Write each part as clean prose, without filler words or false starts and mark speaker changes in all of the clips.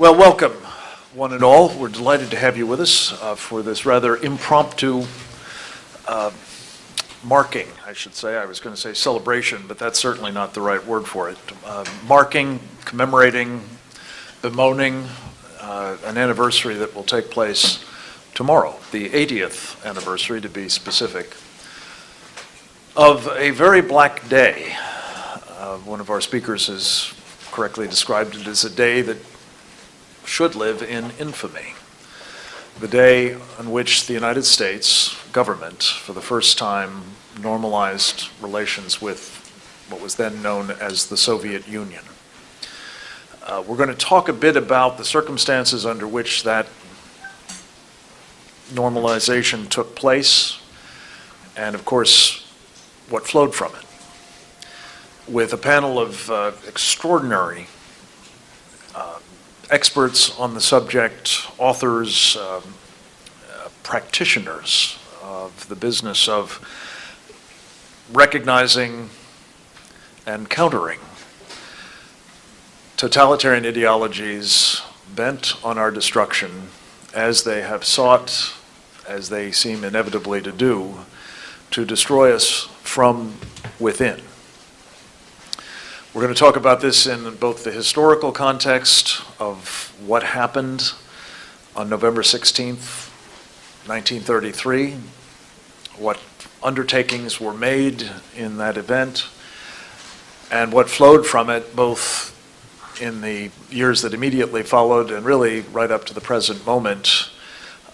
Speaker 1: Well, welcome, one and all. We're delighted to have you with us for this rather impromptu marking, I should say. I was going to say celebration, but that's certainly not the right word for it. Marking, commemorating, bemoaning an anniversary that will take place tomorrow, the 80th anniversary, to be specific, of a very black day. One of our speakers has correctly described it as a day that should live in infamy. The day on which the United States government, for the first time, normalized relations with what was then known as the Soviet Union. We're going to talk a bit about the circumstances under which that normalization took place, and of course, what flowed from it, with a panel of extraordinary experts on the subject, authors, practitioners of the business of recognizing and countering totalitarian ideologies bent on our destruction, as they have sought, as they seem inevitably to do, to destroy us from within. We're going to talk about this in both the historical context of what happened on November 16th, 1933, what undertakings were made in that event, and what flowed from it, both in the years that immediately followed and really right up to the present moment,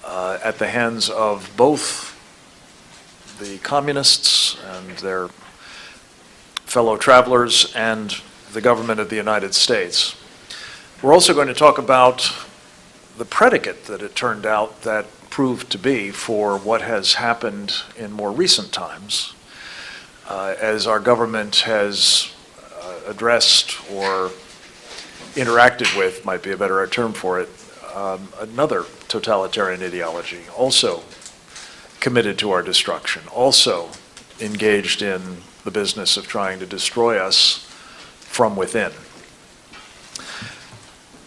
Speaker 1: at the hands of both the communists and their fellow travelers and the government of the United States. We're also going to talk about the predicate that it turned out that proved to be for what has happened in more recent times, as our government has addressed or interacted with, might be a better term for it, another totalitarian ideology, also committed to our destruction, also engaged in the business of trying to destroy us from within.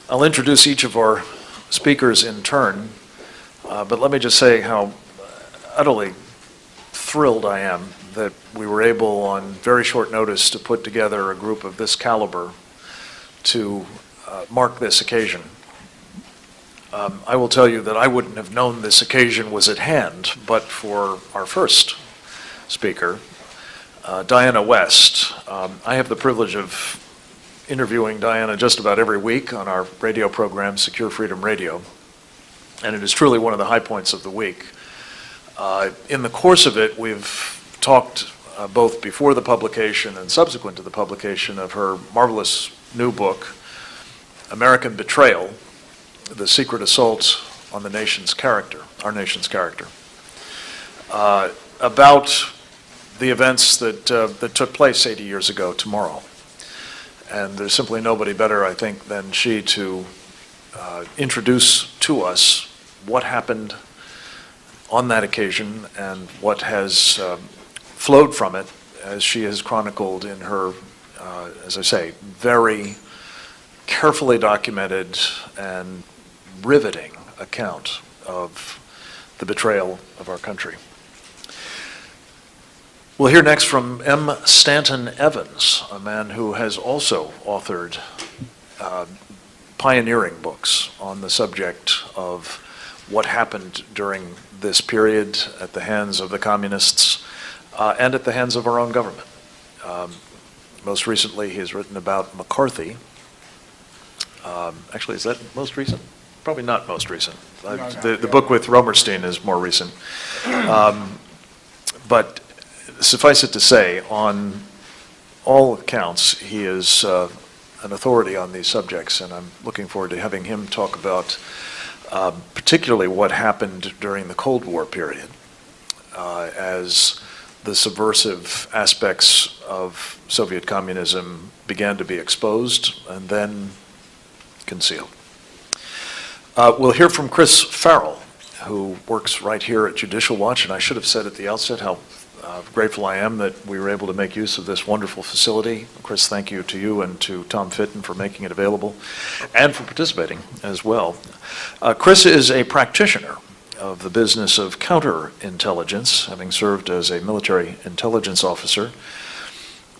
Speaker 1: I'll introduce each of our speakers in turn, but let me just say how utterly thrilled I am that we were able on very short notice to put together a group of this caliber to mark this occasion. I will tell you that I wouldn't have known this occasion was at hand but for our first speaker, Diana West. I have the privilege of interviewing Diana just about every week on our radio program, Secure Freedom Radio, and it is truly one of the high points of the week. In the course of it, we've talked both before the publication and subsequent to the publication of her marvelous new book, American Betrayal: The Secret Assault on the Nation's Character, Our Nation's Character, about the events that took place 80 years ago tomorrow. And there's simply nobody better, I think, than she to introduce to us what happened on that occasion and what has flowed from it, as she has chronicled in her, as I say, very carefully documented and riveting account of the betrayal of our country. We'll hear next from M. Stanton Evans, a man who has also authored pioneering books on the subject of what happened during this period at the hands of the communists and at the hands of our own government. Most recently, he has written about McCarthy. Actually, is that most recent? Probably not most recent. The book with Romerstein is more recent. But suffice it to say, on all accounts, he is an authority on these subjects, and I'm looking forward to having him talk about particularly what happened during the Cold War period, as the subversive aspects of Soviet communism began to be exposed and then concealed. We'll hear from Chris Farrell, who works right here at Judicial Watch, and I should have said at the outset how Grateful I am that we were able to make use of this wonderful facility. Chris, thank you to you and to Tom Fitton for making it available and for participating as well. Chris is a practitioner of the business of counterintelligence, having served as a military intelligence officer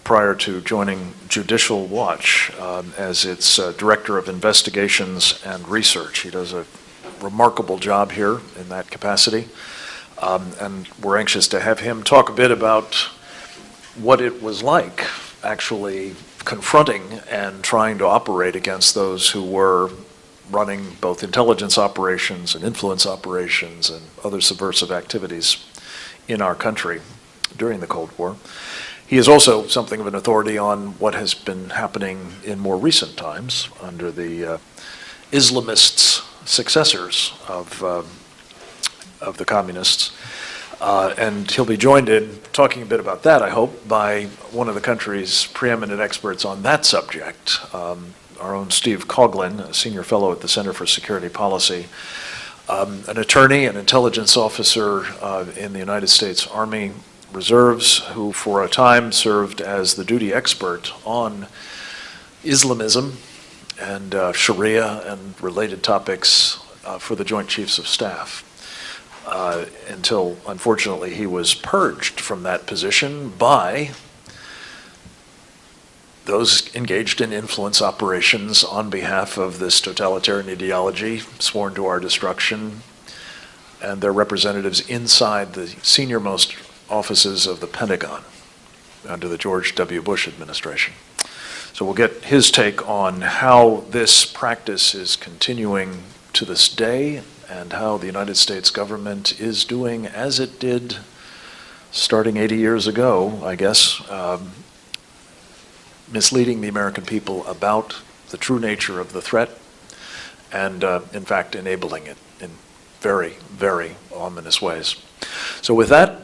Speaker 1: prior to joining Judicial Watch as its Director of Investigations and Research. He does a remarkable job here in that capacity. And we're anxious to have him talk a bit about what it was like actually confronting and trying to operate against those who were running both intelligence operations and influence operations and other subversive activities in our country during the Cold War. He is also something of an authority on what has been happening in more recent times under the Islamists' successors of the communists. And he'll be joined in talking a bit about that, I hope, by one of the country's preeminent experts on that subject, our own Steve Coughlin, a senior fellow at the Center for Security Policy, an attorney, an intelligence officer in the United States Army Reserves, who for a time served as the duty expert on Islamism and Sharia and related topics for the Joint Chiefs of Staff. Until, unfortunately, he was purged from that position by those engaged in influence operations on behalf of this totalitarian ideology sworn to our destruction, and their representatives inside the senior-most offices of the Pentagon under the George W. Bush administration. So we'll get his take on how this practice is continuing to this day and how the United States government is doing as it did starting 80 years ago, I guess, misleading the American people about the true nature of the threat and, in fact, enabling it in very, very ominous ways. So with that,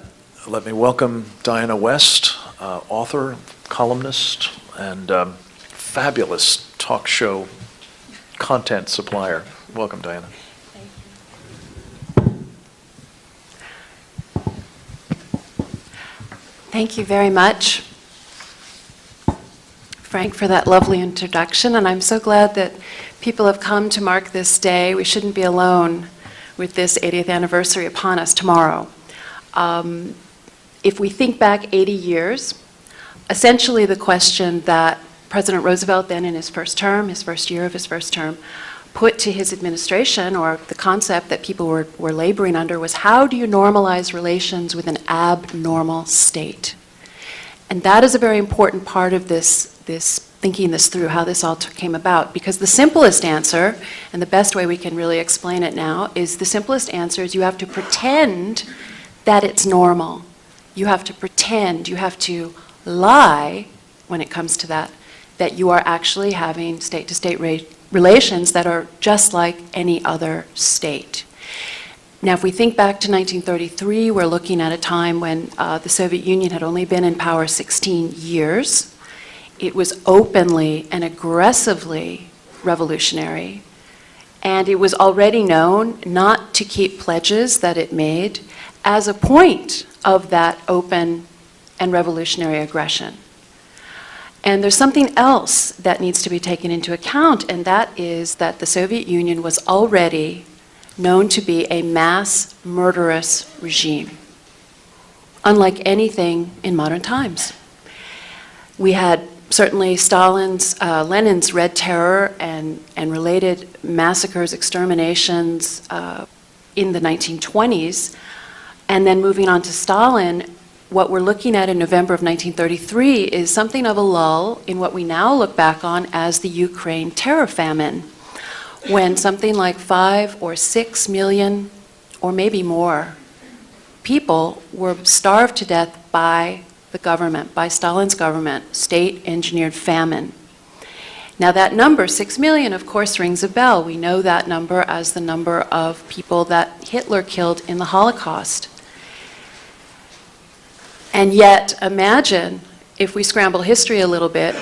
Speaker 1: let me welcome Diana West, author, columnist, and fabulous talk show content supplier. Welcome, Diana.
Speaker 2: Thank you very much, Frank, for that lovely introduction, and I'm so glad that people have come to mark this day. We shouldn't be alone with this 80th anniversary upon us tomorrow. If we think back 80 years, essentially the question that President Roosevelt, then in his first year of his first term, put to his administration, or the concept that people were laboring under, was how do you normalize relations with an abnormal state? And that is a very important part of this thinking this through, how this all came about, because the simplest answer, and the best way we can really explain it now, is the simplest answer is you have to pretend that it's normal. You have to pretend, you have to lie, when it comes to that you are actually having state-to-state relations that are just like any other state. Now, if we think back to 1933, we're looking at a time when the Soviet Union had only been in power 16 years. It was openly and aggressively revolutionary, and it was already known not to keep pledges that it made as a point of that open and revolutionary aggression. And there's something else that needs to be taken into account, and that is that the Soviet Union was already known to be a mass murderous regime, unlike anything in modern times. We had certainly Lenin's Red Terror and related massacres, exterminations in the 1920s, and then moving on to Stalin. What we're looking at in November of 1933 is something of a lull in what we now look back on as the Ukraine terror famine, when something like 5 or 6 million, or maybe more, people were starved to death by the government, by Stalin's government, state-engineered famine. Now that number, 6 million, of course, rings a bell. We know that number as the number of people that Hitler killed in the Holocaust. And yet, imagine, if we scramble history a little bit,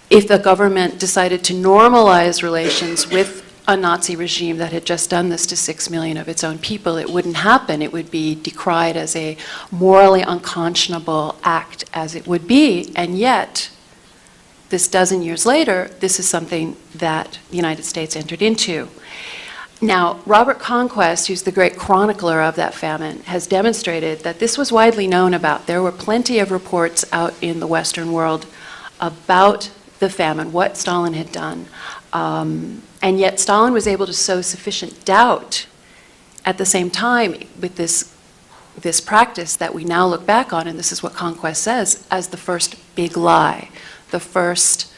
Speaker 2: if the government decided to normalize relations with a Nazi regime that had just done this to 6 million of its own people, it wouldn't happen. It would be decried as a morally unconscionable act as it would be. And yet, this dozen years later, this is something that the United States entered into. Now, Robert Conquest, who's the great chronicler of that famine, has demonstrated that this was widely known about. There were plenty of reports out in the Western world about the famine, what Stalin had done. And yet Stalin was able to sow sufficient doubt at the same time with this practice that we now look back on, and this is what Conquest says, as the first big lie, the first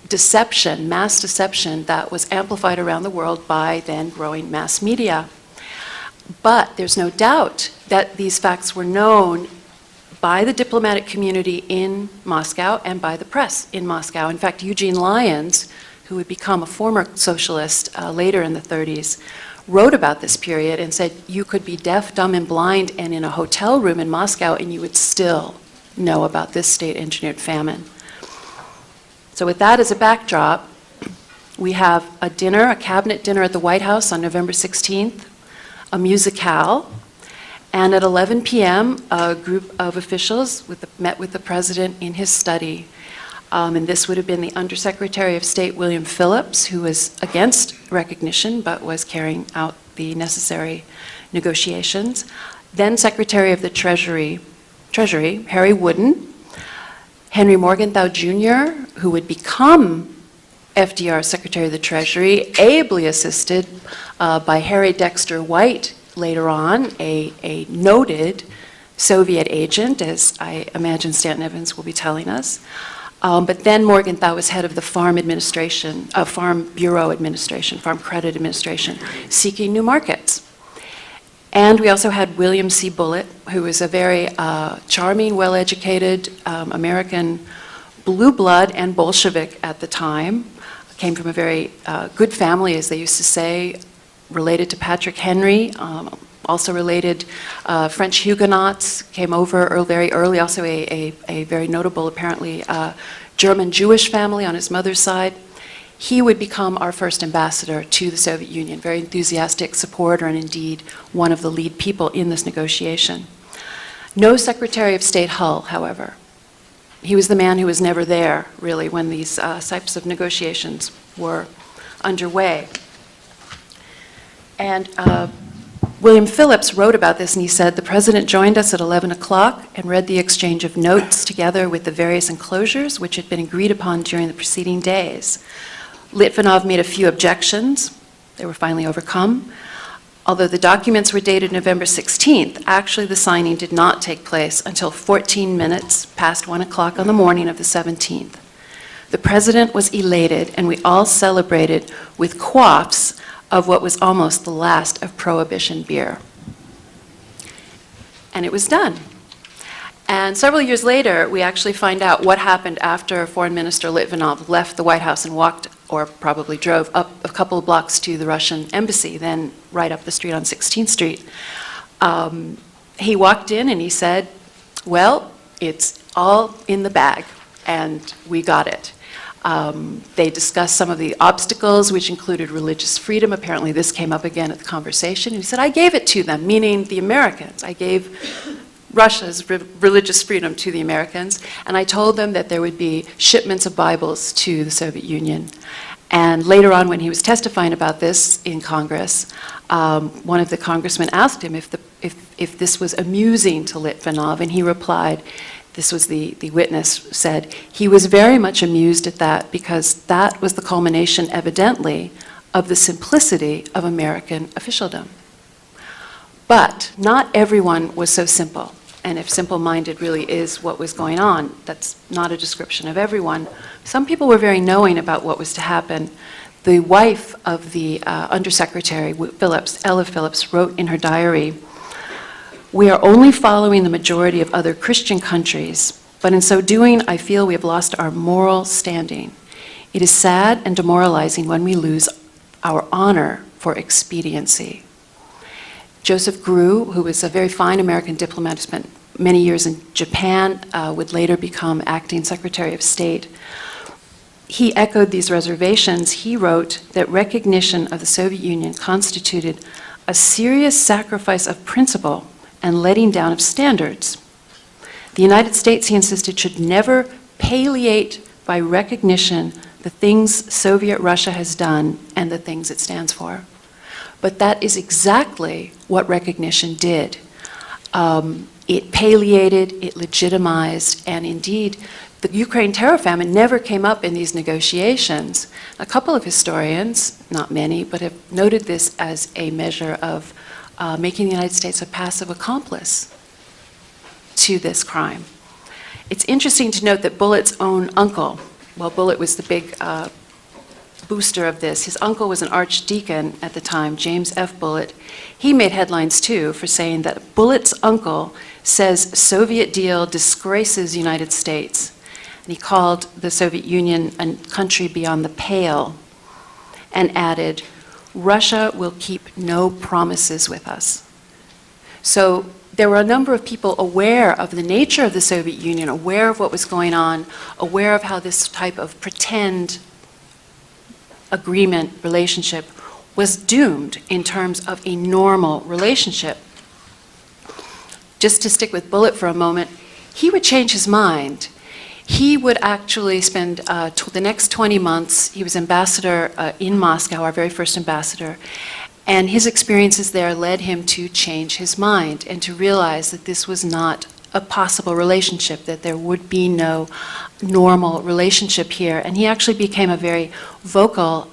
Speaker 2: deception, mass deception that was amplified around the world by then growing mass media. But there's no doubt that these facts were known by the diplomatic community in Moscow and by the press in Moscow. In fact, Eugene Lyons, who would become a former socialist later in the 30s, wrote about this period and said you could be deaf, dumb, and blind and in a hotel room in Moscow and you would still know about this state-engineered famine. So with that as a backdrop, we have a dinner, a cabinet dinner at the White House on November 16th, a musicale, and at 11 p.m., a group of officials met with the president in his study. And this would have been the Undersecretary of State, William Phillips, who was against recognition but was carrying out the necessary negotiations. Then Secretary of the Treasury, Harry Wooden, Henry Morgenthau Jr., who would become FDR Secretary of the Treasury, ably assisted by Harry Dexter White later on, a noted Soviet agent, as I imagine Stanton Evans will be telling us. But then Morgenthau was head of the Farm Administration, Farm Bureau Administration, Farm Credit Administration, seeking new markets. And we also had William C. Bullitt, who was a very charming, well-educated American blue blood and Bolshevik at the time. Came from a very good family, as they used to say, related to Patrick Henry, also related French Huguenots, came over very early, also a very notable, apparently, German Jewish family on his mother's side. He would become our first ambassador to the Soviet Union, very enthusiastic supporter and indeed one of the lead people in this negotiation. No Secretary of State Hull, however. He was the man who was never there, really, when these types of negotiations were underway. And William Phillips wrote about this, and he said, the president joined us at 11 o'clock and read the exchange of notes together with the various enclosures which had been agreed upon during the preceding days. Litvinov made a few objections. They were finally overcome. Although the documents were dated November 16th, actually the signing did not take place until 14 minutes past 1 o'clock on the morning of the 17th. The president was elated, and we all celebrated with quaffs of what was almost the last of Prohibition beer. And it was done. And several years later, we actually find out what happened after Foreign Minister Litvinov left the White House and walked, or probably drove, up a couple of blocks to the Russian embassy, then right up the street on 16th Street. He walked in and he said, well, it's all in the bag, and we got it. They discussed some of the obstacles, which included religious freedom. Apparently this came up again at the conversation. And he said, I gave it to them, meaning the Americans. I gave Russia's religious freedom to the Americans, and I told them that there would be shipments of Bibles to the Soviet Union. And later on, when he was testifying about this in Congress, one of the congressmen asked him if this was amusing to Litvinov, and he replied, this was the witness, said, he was very much amused at that because that was the culmination, evidently, of the simplicity of American officialdom. But not everyone was so simple. And if simple-minded really is what was going on, that's not a description of everyone. Some people were very knowing about what was to happen. The wife of the Undersecretary Phillips, Ella Phillips, wrote in her diary, we are only following the majority of other Christian countries, but in so doing, I feel we have lost our moral standing. It is sad and demoralizing when we lose our honor for expediency. Joseph Grew, who was a very fine American diplomat, spent many years in Japan, would later become acting Secretary of State. he echoed these reservations. He wrote that recognition of the Soviet Union constituted a serious sacrifice of principle and letting down of standards. The United States, he insisted, should never palliate by recognition the things Soviet Russia has done and the things it stands for. But that is exactly what recognition did. It palliated, it legitimized, and indeed, the Ukraine terror famine never came up in these negotiations. A couple of historians, not many, but have noted this as a measure of making the United States a passive accomplice to this crime. It's interesting to note that Bullitt's own uncle, well, Bullitt was the big booster of this. His uncle was an archdeacon at the time, James F. Bullitt. He made headlines too for saying that Bullitt's uncle says Soviet deal disgraces United States. And he called the Soviet Union a country beyond the pale and added, Russia will keep no promises with us. So there were a number of people aware of the nature of the Soviet Union, aware of what was going on, aware of how this type of pretend agreement relationship was doomed in terms of a normal relationship. Just to stick with Bullitt for a moment, he would change his mind. He would actually spend the next 20 months, he was ambassador in Moscow, our very first ambassador, and his experiences there led him to change his mind and to realize that this was not a possible relationship, that there would be no normal relationship here. And he actually became a very vocal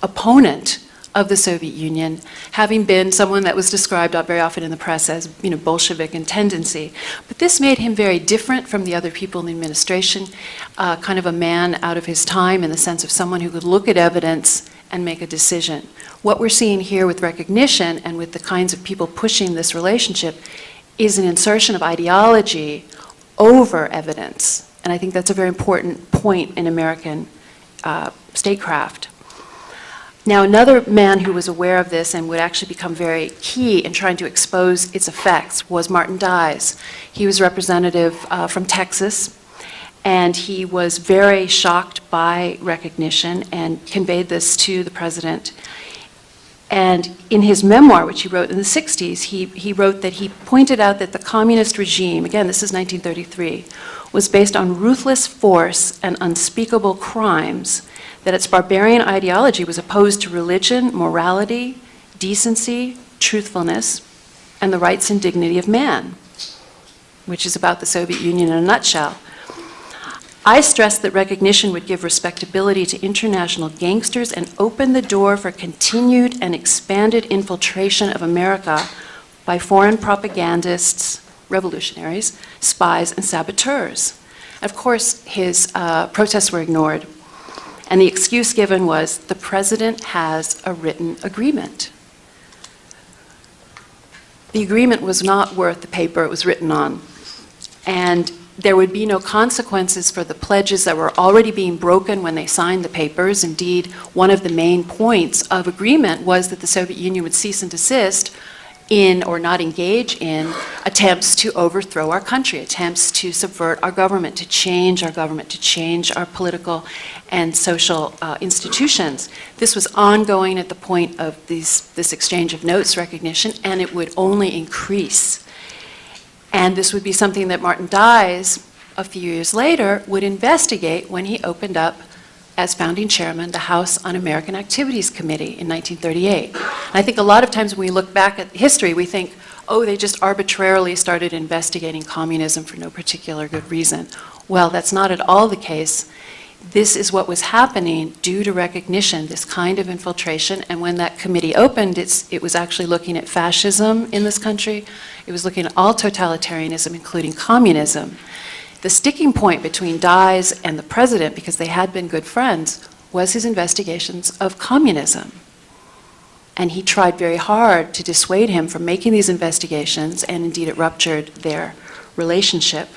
Speaker 2: opponent of the Soviet Union, having been someone that was described very often in the press as, Bolshevik in tendency. But this made him very different from the other people in the administration, kind of a man out of his time in the sense of someone who could look at evidence and make a decision. What we're seeing here with recognition and with the kinds of people pushing this relationship is an insertion of ideology over evidence. And I think that's a very important point in American statecraft. Now, another man who was aware of this and would actually become very key in trying to expose its effects was Martin Dies. He was representative from Texas, and he was very shocked by recognition and conveyed this to the president. And in his memoir, which he wrote in the 60s, he wrote that he pointed out that the communist regime, again, this is 1933, was based on ruthless force and unspeakable crimes, that its barbarian ideology was opposed to religion, morality, decency, truthfulness, and the rights and dignity of man, which is about the Soviet Union in a nutshell. I stressed that recognition would give respectability to international gangsters and open the door for continued and expanded infiltration of America by foreign propagandists, revolutionaries, spies, and saboteurs. Of course, his protests were ignored. And the excuse given was, the president has a written agreement. The agreement was not worth the paper it was written on. And there would be no consequences for the pledges that were already being broken when they signed the papers. Indeed, one of the main points of agreement was that the Soviet Union would cease and desist in, or not engage in, attempts to overthrow our country, attempts to subvert our government, to change our political and social institutions. This was ongoing at the point of this exchange of notes recognition, and it would only increase. And this would be something that Martin Dies, a few years later, would investigate when he opened up, as founding chairman, the House Un-American Activities Committee in 1938. And I think a lot of times when we look back at history, we think, oh, they just arbitrarily started investigating communism for no particular good reason. Well, that's not at all the case. This is what was happening due to recognition, this kind of infiltration. And when that committee opened, it was actually looking at fascism in this country. It was looking at all totalitarianism, including communism. The sticking point between Dies and the president, because they had been good friends, was his investigations of communism. And he tried very hard to dissuade him from making these investigations, and indeed it ruptured their relationship.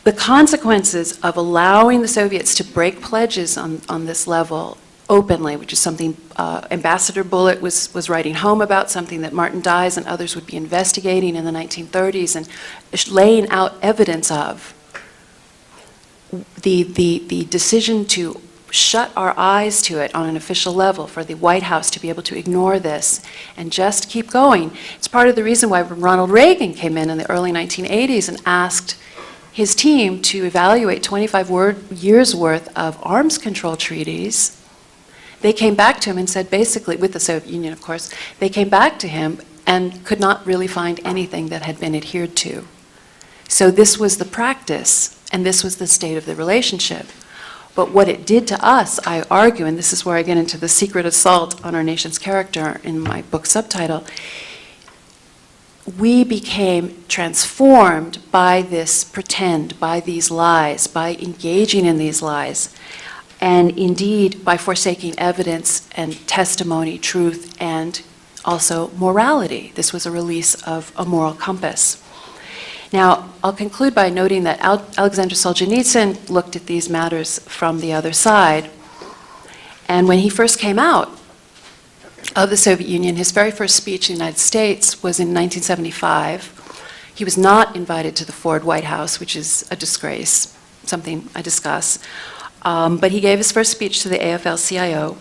Speaker 2: The consequences of allowing the Soviets to break pledges on this level openly, which is something Ambassador Bullitt was writing home about, something that Martin Dies and others would be investigating in the 1930s and laying out evidence of, the decision to shut our eyes to it on an official level, for the White House to be able to ignore this and just keep going, it's part of the reason why Ronald Reagan came in the early 1980s and asked his team to evaluate 25 years worth of arms control treaties. They came back to him and said, basically, with the Soviet Union, of course, they came back to him and could not really find anything that had been adhered to. So this was the practice, and this was the state of the relationship. But what it did to us, I argue, and this is where I get into the secret assault on our nation's character in my book subtitle, we became transformed by this pretend, by these lies, by engaging in these lies, and indeed by forsaking evidence and testimony, truth, and also morality. This was a release of a moral compass. Now, I'll conclude by noting that Alexander Solzhenitsyn looked at these matters from the other side. And when he first came out of the Soviet Union, his very first speech in the United States was in 1975. He was not invited to the Ford White House, which is a disgrace, something I discuss. But he gave his first speech to the AFL-CIO.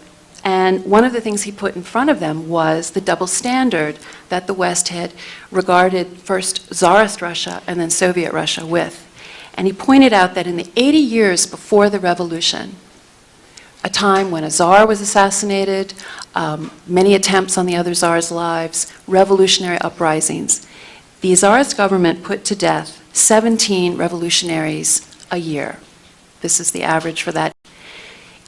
Speaker 2: And one of the things he put in front of them was the double standard that the West had regarded first Tsarist Russia and then Soviet Russia with. And he pointed out that in the 80 years before the revolution, a time when a Tsar was assassinated, many attempts on the other Tsars' lives, revolutionary uprisings, the Tsarist government put to death 17 revolutionaries a year. This is the average for that.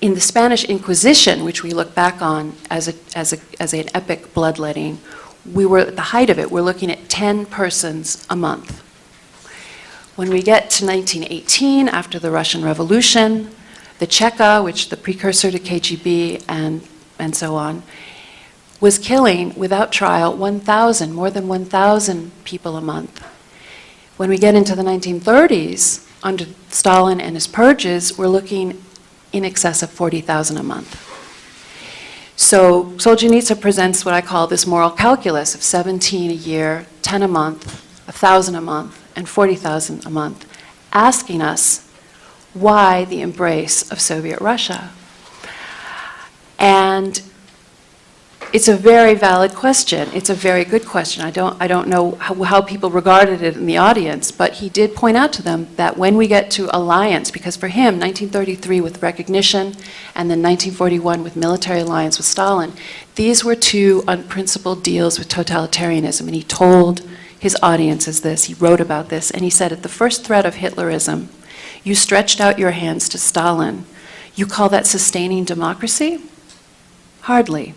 Speaker 2: In the Spanish Inquisition, which we look back on as an epic bloodletting, we were at the height of it. We're looking at 10 persons a month. When we get to 1918, after the Russian Revolution, the Cheka, which the precursor to KGB and so on, was killing without trial 1,000, more than 1,000 people a month. When we get into the 1930s, under Stalin and his purges, we're looking in excess of 40,000 a month. So Solzhenitsyn presents what I call this moral calculus of 17 a year, 10 a month, 1,000 a month, and 40,000 a month, asking us why the embrace of Soviet Russia. And it's a very valid question. It's a very good question. I don't know how people regarded it in the audience, but he did point out to them that when we get to alliance, because for him, 1933 with recognition and then 1941 with military alliance with Stalin, these were two unprincipled deals with totalitarianism. And he told his audiences this, he wrote about this, and he said, at the first threat of Hitlerism, you stretched out your hands to Stalin. You call that sustaining democracy? Hardly.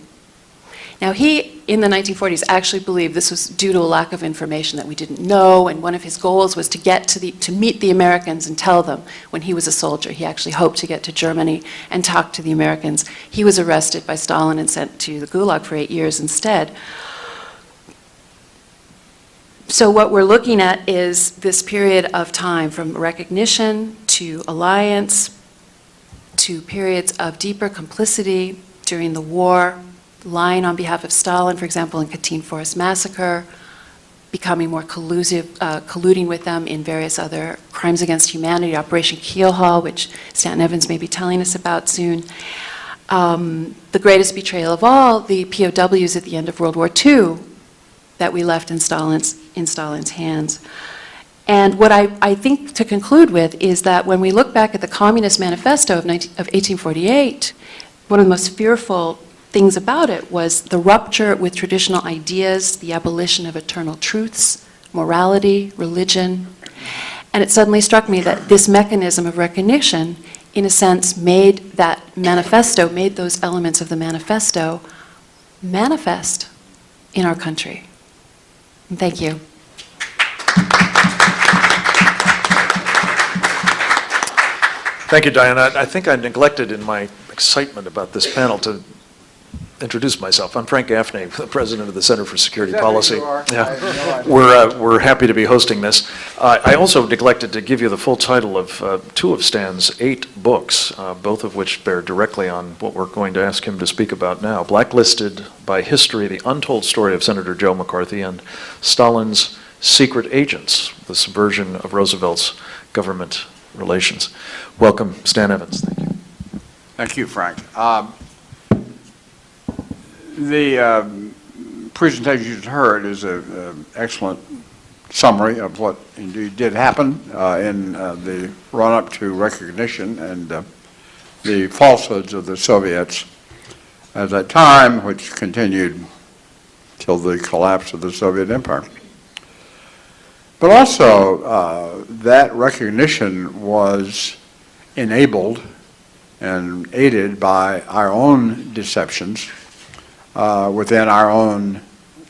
Speaker 2: Now, he, in the 1940s, actually believed this was due to a lack of information that we didn't know, and one of his goals was to meet the Americans and tell them when he was a soldier. He actually hoped to get to Germany and talk to the Americans. He was arrested by Stalin and sent to the Gulag for 8 years instead. So what we're looking at is this period of time from recognition to alliance to periods of deeper complicity during the war, lying on behalf of Stalin, for example, in Katyn Forest Massacre, becoming more colluding with them in various other crimes against humanity, Operation Keelhaul, which Stanton Evans may be telling us about soon. The greatest betrayal of all, the POWs at the end of World War II that we left in Stalin's hands. And what I think to conclude with is that when we look back at the Communist Manifesto of 1848, one of the most fearful things about it was the rupture with traditional ideas, the abolition of eternal truths, morality, religion. And it suddenly struck me that this mechanism of recognition, in a sense, made that manifesto, made those elements of the manifesto manifest in our country. And thank you.
Speaker 1: Thank you, Diana. I think I neglected in my excitement about this panel to introduce myself. I'm Frank Gaffney, the president of the Center for Security Policy. Yeah. We're happy to be hosting this. I also neglected to give you the full title of two of Stan's 8 books, both of which bear directly on what we're going to ask him to speak about now. Blacklisted by History, The Untold Story of Senator Joe McCarthy, and Stalin's Secret Agents, the subversion of Roosevelt's government relations. Welcome, Stan Evans. Thank you.
Speaker 3: Thank you, Frank. The presentation you just heard is an excellent summary of what indeed did happen in the run-up to recognition and the falsehoods of the Soviets at that time, which continued till the collapse of the Soviet Empire. But also, that recognition was enabled and aided by our own deceptions within our own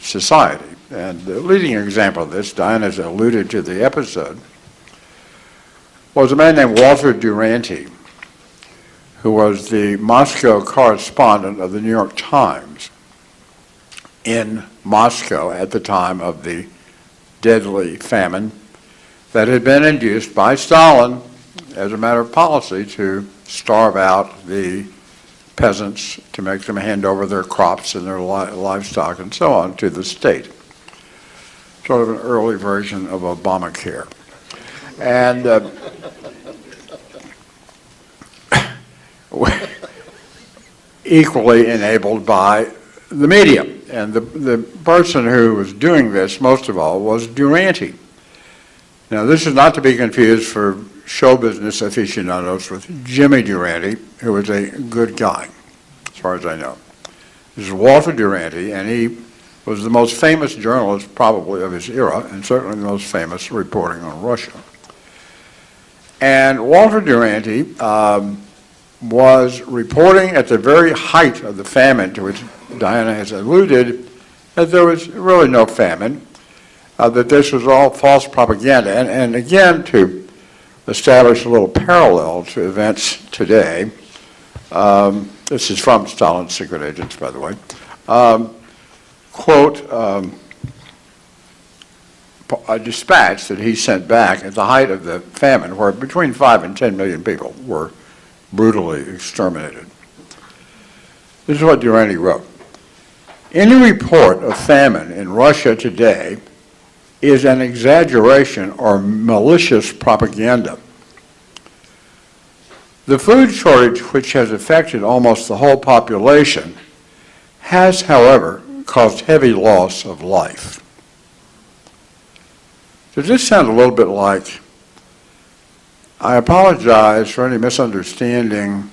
Speaker 3: society. And the leading example of this, Diana's alluded to the episode, was a man named Walter Duranty, who was the Moscow correspondent of the New York Times in Moscow at the time of the deadly famine that had been induced by Stalin as a matter of policy to starve out the peasants, to make them hand over their crops and their livestock and so on to the state. Sort of an early version of Obamacare. And equally enabled by the media. And the person who was doing this, most of all, was Duranty. Now, this is not to be confused for show business aficionados with Jimmy Duranty, who was a good guy, as far as I know. This is Walter Duranty, and he was the most famous journalist probably of his era, and certainly the most famous reporting on Russia. And Walter Duranty was reporting at the very height of the famine, to which Diana has alluded, that there was really no famine, that this was all false propaganda. And again, to establish a little parallel to events today, this is from Stalin's secret agents, by the way, quote, a dispatch that he sent back at the height of the famine, where between 5 and 10 million people were brutally exterminated. This is what Duranty wrote. Any report of famine in Russia today is an exaggeration or malicious propaganda. The food shortage, which has affected almost the whole population, has, however, caused heavy loss of life. Does this sound a little bit like, I apologize for any misunderstanding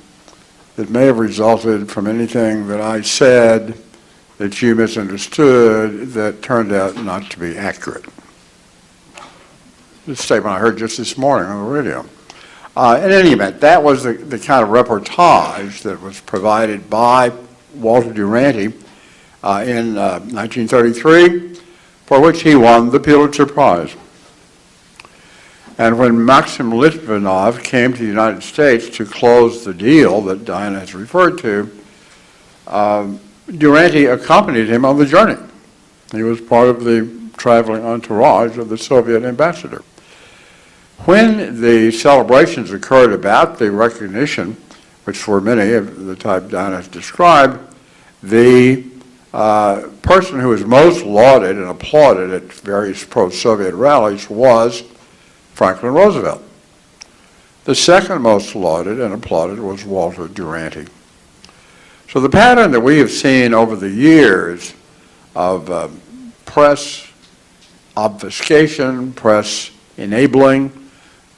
Speaker 3: that may have resulted from anything that I said that you misunderstood that turned out not to be accurate. This statement I heard just this morning on the radio. In any event, that was the kind of reportage that was provided by Walter Duranty in 1933, for which he won the Pulitzer Prize. And when Maxim Litvinov came to the United States to close the deal that Diana has referred to, Duranty accompanied him on the journey. He was part of the traveling entourage of the Soviet ambassador. When the celebrations occurred about the recognition, which were many of the type Diana has described, the person who was most lauded and applauded at various pro-Soviet rallies was Franklin Roosevelt. The second most lauded and applauded was Walter Duranty. So the pattern that we have seen over the years of press obfuscation, press enabling,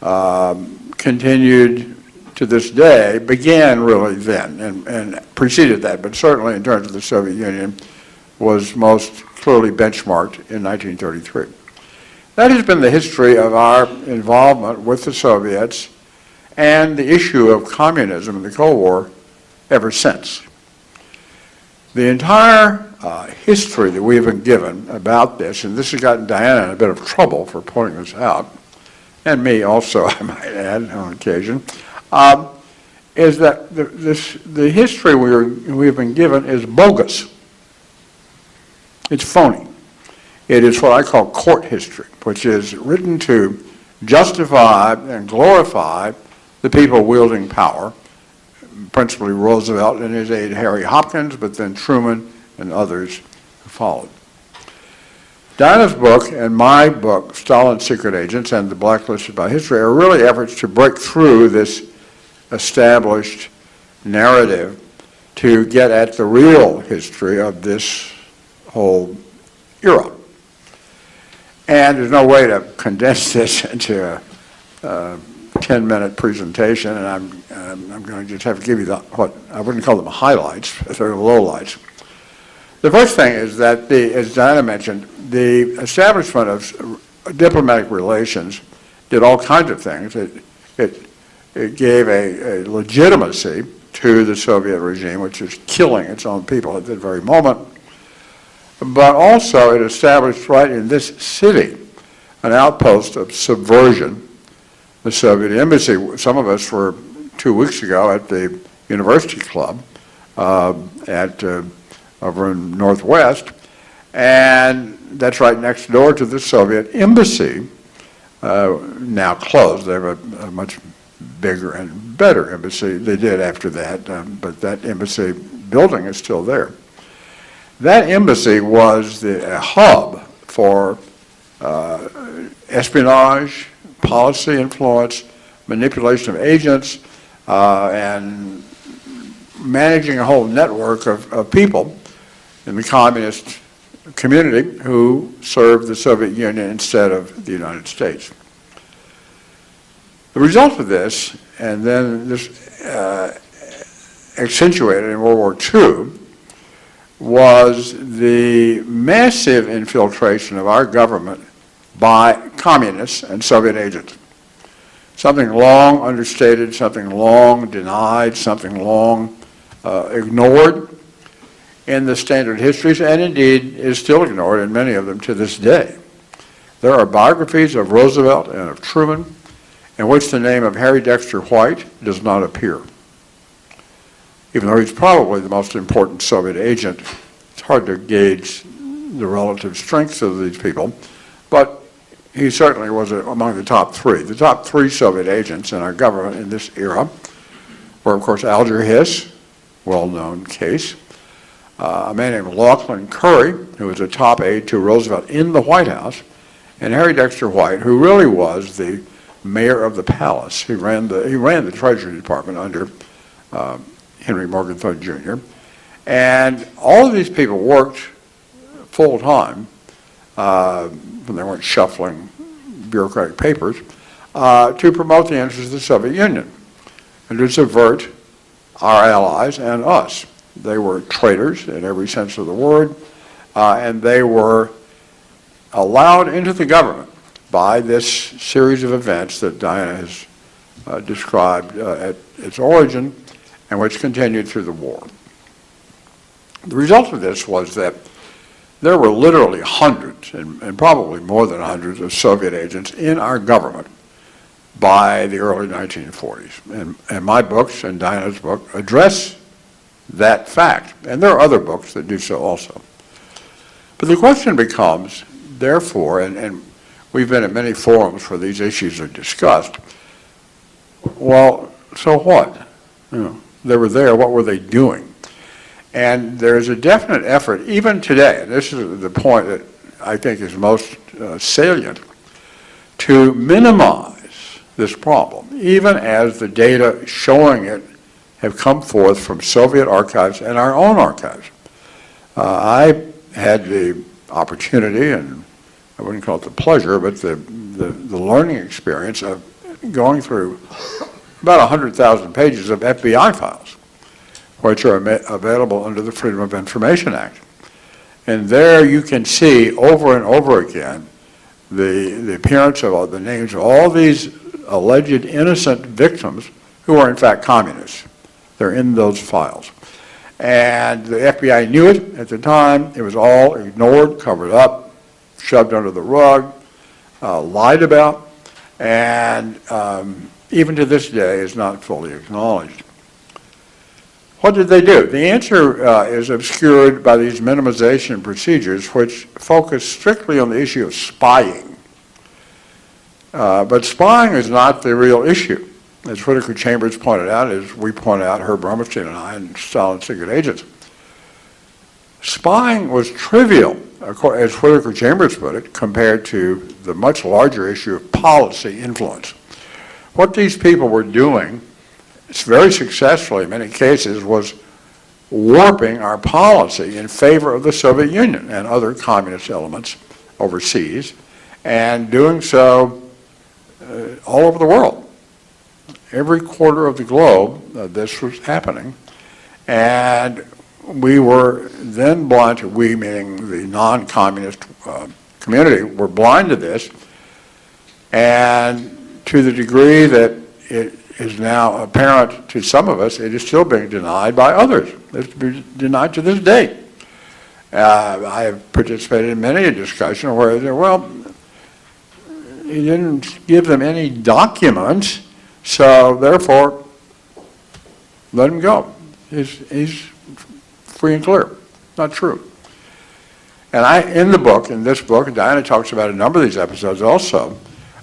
Speaker 3: continued to this day, began really then and preceded that, but certainly in terms of the Soviet Union was most clearly benchmarked in 1933. That has been the history of our involvement with the Soviets and the issue of communism in the Cold War ever since. The entire history that we've been given about this, and this has gotten Diana in a bit of trouble for pointing this out, and me also, I might add, on occasion, is that the history we've been given is bogus. It's phony. It is what I call court history, which is written to justify and glorify the people wielding power, principally Roosevelt and his aide Harry Hopkins, but then Truman and others who followed. Dinah's book and my book, Stalin's Secret Agents and the Blacklisted by History, are really efforts to break through this established narrative to get at the real history of this whole era. And there's no way to condense this into a 10-minute presentation, and I'm going to just have to give you what I wouldn't call them highlights, they're lowlights. The first thing is that, as Diana mentioned, the establishment of diplomatic relations did all kinds of things. It gave a legitimacy to the Soviet regime, which is killing its own people at that very moment. But also it established right in this city an outpost of subversion. The Soviet embassy, some of us were 2 weeks ago at the University Club over in Northwest, and that's right next door to the Soviet embassy, now closed. They have a much bigger and better embassy. They did after that, but that embassy building is still there. That embassy was a hub for espionage, policy influence, manipulation of agents, and managing a whole network of people in the communist community who served the Soviet Union instead of the United States. The result of this, and then this accentuated in World War II, was the massive infiltration of our government by communists and Soviet agents. Something long understated, something long denied, something long ignored in the standard histories, and indeed is still ignored in many of them to this day. There are biographies of Roosevelt and of Truman in which the name of Harry Dexter White does not appear. Even though he's probably the most important Soviet agent, it's hard to gauge the relative strengths of these people, but he certainly was among the top three. The top three Soviet agents in our government in this era were, of course, Alger Hiss, well-known case, a man named Coughlin Curry, who was a top aide to Roosevelt in the White House, and Harry Dexter White, who really was the mayor of the palace. He ran the Treasury Department under Henry Morgenthau Jr. And all of these people worked full-time when they weren't shuffling bureaucratic papers to promote the interests of the Soviet Union and to subvert our allies and us. They were traitors in every sense of the word, and they were allowed into the government by this series of events that Diana has described at its origin and which continued through the war. The result of this was that there were literally hundreds, and probably more than hundreds, of Soviet agents in our government by the early 1940s. And my books and Diana's book address that fact. And there are other books that do so also. But the question becomes, therefore, and we've been at many forums where these issues are discussed, well, so what? You know, they were there, what were they doing? And there's a definite effort, even today, and this is the point that I think is most salient, to minimize this problem, even as the data showing it have come forth from Soviet archives and our own archives. I had the opportunity, and I wouldn't call it the pleasure, but the learning experience of going through about 100,000 pages of FBI files, which are available under the Freedom of Information Act. And there you can see over and over again the appearance of all the names of all these alleged innocent victims who are in fact communists. They're in those files. And the FBI knew it at the time. It was all ignored, covered up, shoved under the rug, lied about, and even to this day is not fully acknowledged. What did they do? The answer is obscured by these minimization procedures which focus strictly on the issue of spying. But spying is not the real issue. As Whittaker Chambers pointed out, as we point out, Herb Romerstein and I, and Stalin's Secret Agents, spying was trivial as Whittaker Chambers put it, compared to the much larger issue of policy influence. What these people were doing, it's very successfully in many cases, was warping our policy in favor of the Soviet Union and other communist elements overseas, and doing so all over the world. Every quarter of the globe, this was happening. And we were then blind to, we meaning the non-communist community, were blind to this, and to the degree that it is now apparent to some of us, it is still being denied by others. It's been denied to this day. I have participated in many a discussion where they say, well, he didn't give them any documents, so therefore, let him go. He's free and clear. Not true. And in this book, Diana talks about a number of these episodes also.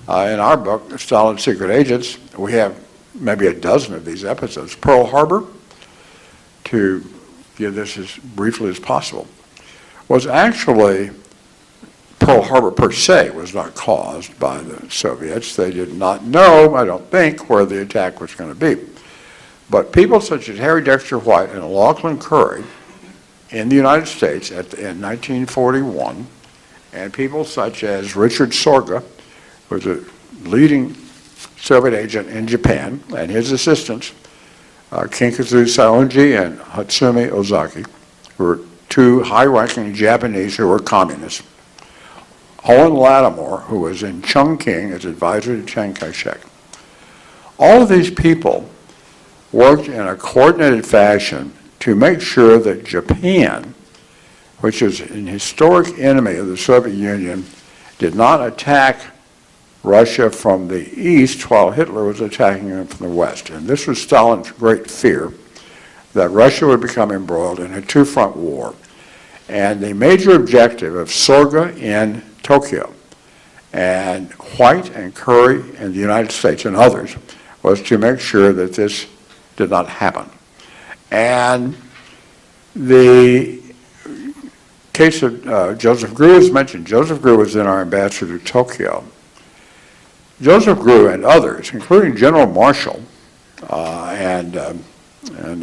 Speaker 3: In our book, Stalin's Secret Agents, we have maybe a dozen of these episodes. Pearl Harbor, to give this as briefly as possible, was actually, Pearl Harbor per se was not caused by the Soviets. They did not know, I don't think, where the attack was going to be. But people such as Harry Dexter White and Coughlin Curry in the United States in 1941, and people such as Richard Sorga, who was a leading Soviet agent in Japan, and his assistants, Kinkazu Saonji and Hatsumi Ozaki, were two high-ranking Japanese who were communists. Owen Lattimore, who was in Chongqing as advisor to Chiang Kai-shek. All of these people worked in a coordinated fashion to make sure that Japan, which is an historic enemy of the Soviet Union, did not attack Russia from the east while Hitler was attacking them from the west. And this was Stalin's great fear, that Russia would become embroiled in a two-front war. And the major objective of Sorga in Tokyo and White and Curry in the United States and others was to make sure that this did not happen. And the case of Joseph Grew is mentioned. Joseph Grew was then our ambassador to Tokyo. Joseph Grew and others, including General Marshall and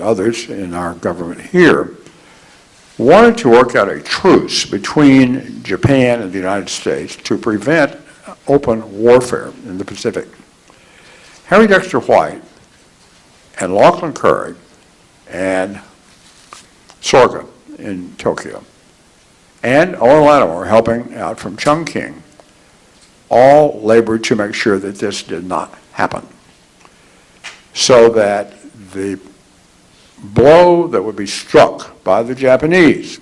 Speaker 3: others in our government here, wanted to work out a truce between Japan and the United States to prevent open warfare in the Pacific. Harry Dexter White and Coughlin Curry and Sorga in Tokyo and Owen Lattimore helping out from Chongqing all labored to make sure that this did not happen, so that the blow that would be struck by the Japanese,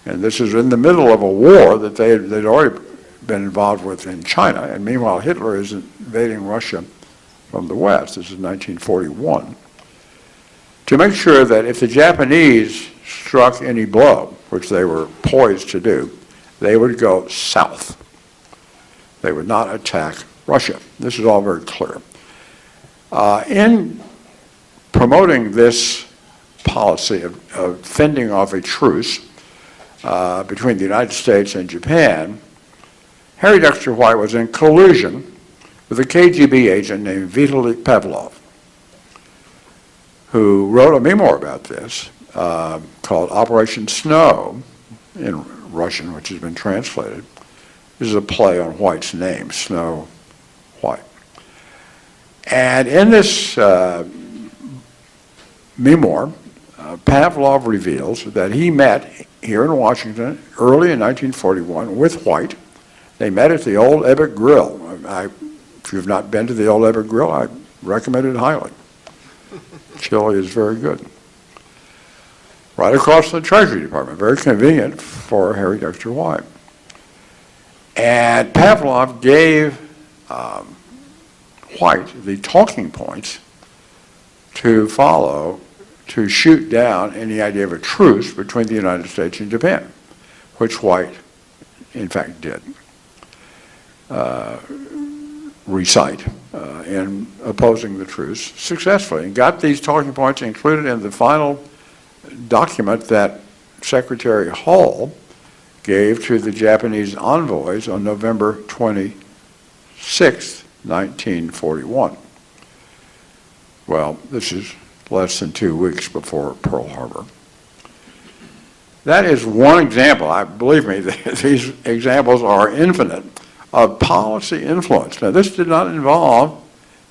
Speaker 3: and this is in the middle of a war that they'd already been involved with in China, and meanwhile Hitler is invading Russia from the west. This is 1941. To make sure that if the Japanese struck any blow, which they were poised to do, they would go south. They would not attack Russia. This is all very clear. In promoting this policy of fending off a truce between the United States and Japan, Harry Dexter White was in collusion with a KGB agent named Vitaly Pavlov, who wrote a memoir about this called Operation Snow in Russian, which has been translated. This is a play on White's name, Snow White. And in this memoir, Pavlov reveals that he met here in Washington early in 1941 with White. They met at the Old Ebbitt Grill. If you've not been to the Old Ebbitt Grill, I recommend it highly. Chili is very good. Right across from the Treasury Department, very convenient for Harry Dexter White. And Pavlov gave White the talking points to follow to shoot down any idea of a truce between the United States and Japan, which White, in fact, did recite in opposing the truce successfully, and got these talking points included in the final document that Secretary Hall gave to the Japanese envoys on November 26, 1941. Well, this is less than 2 weeks before Pearl Harbor. That is one example. Believe me, these examples are infinite of policy influence. Now, this did not involve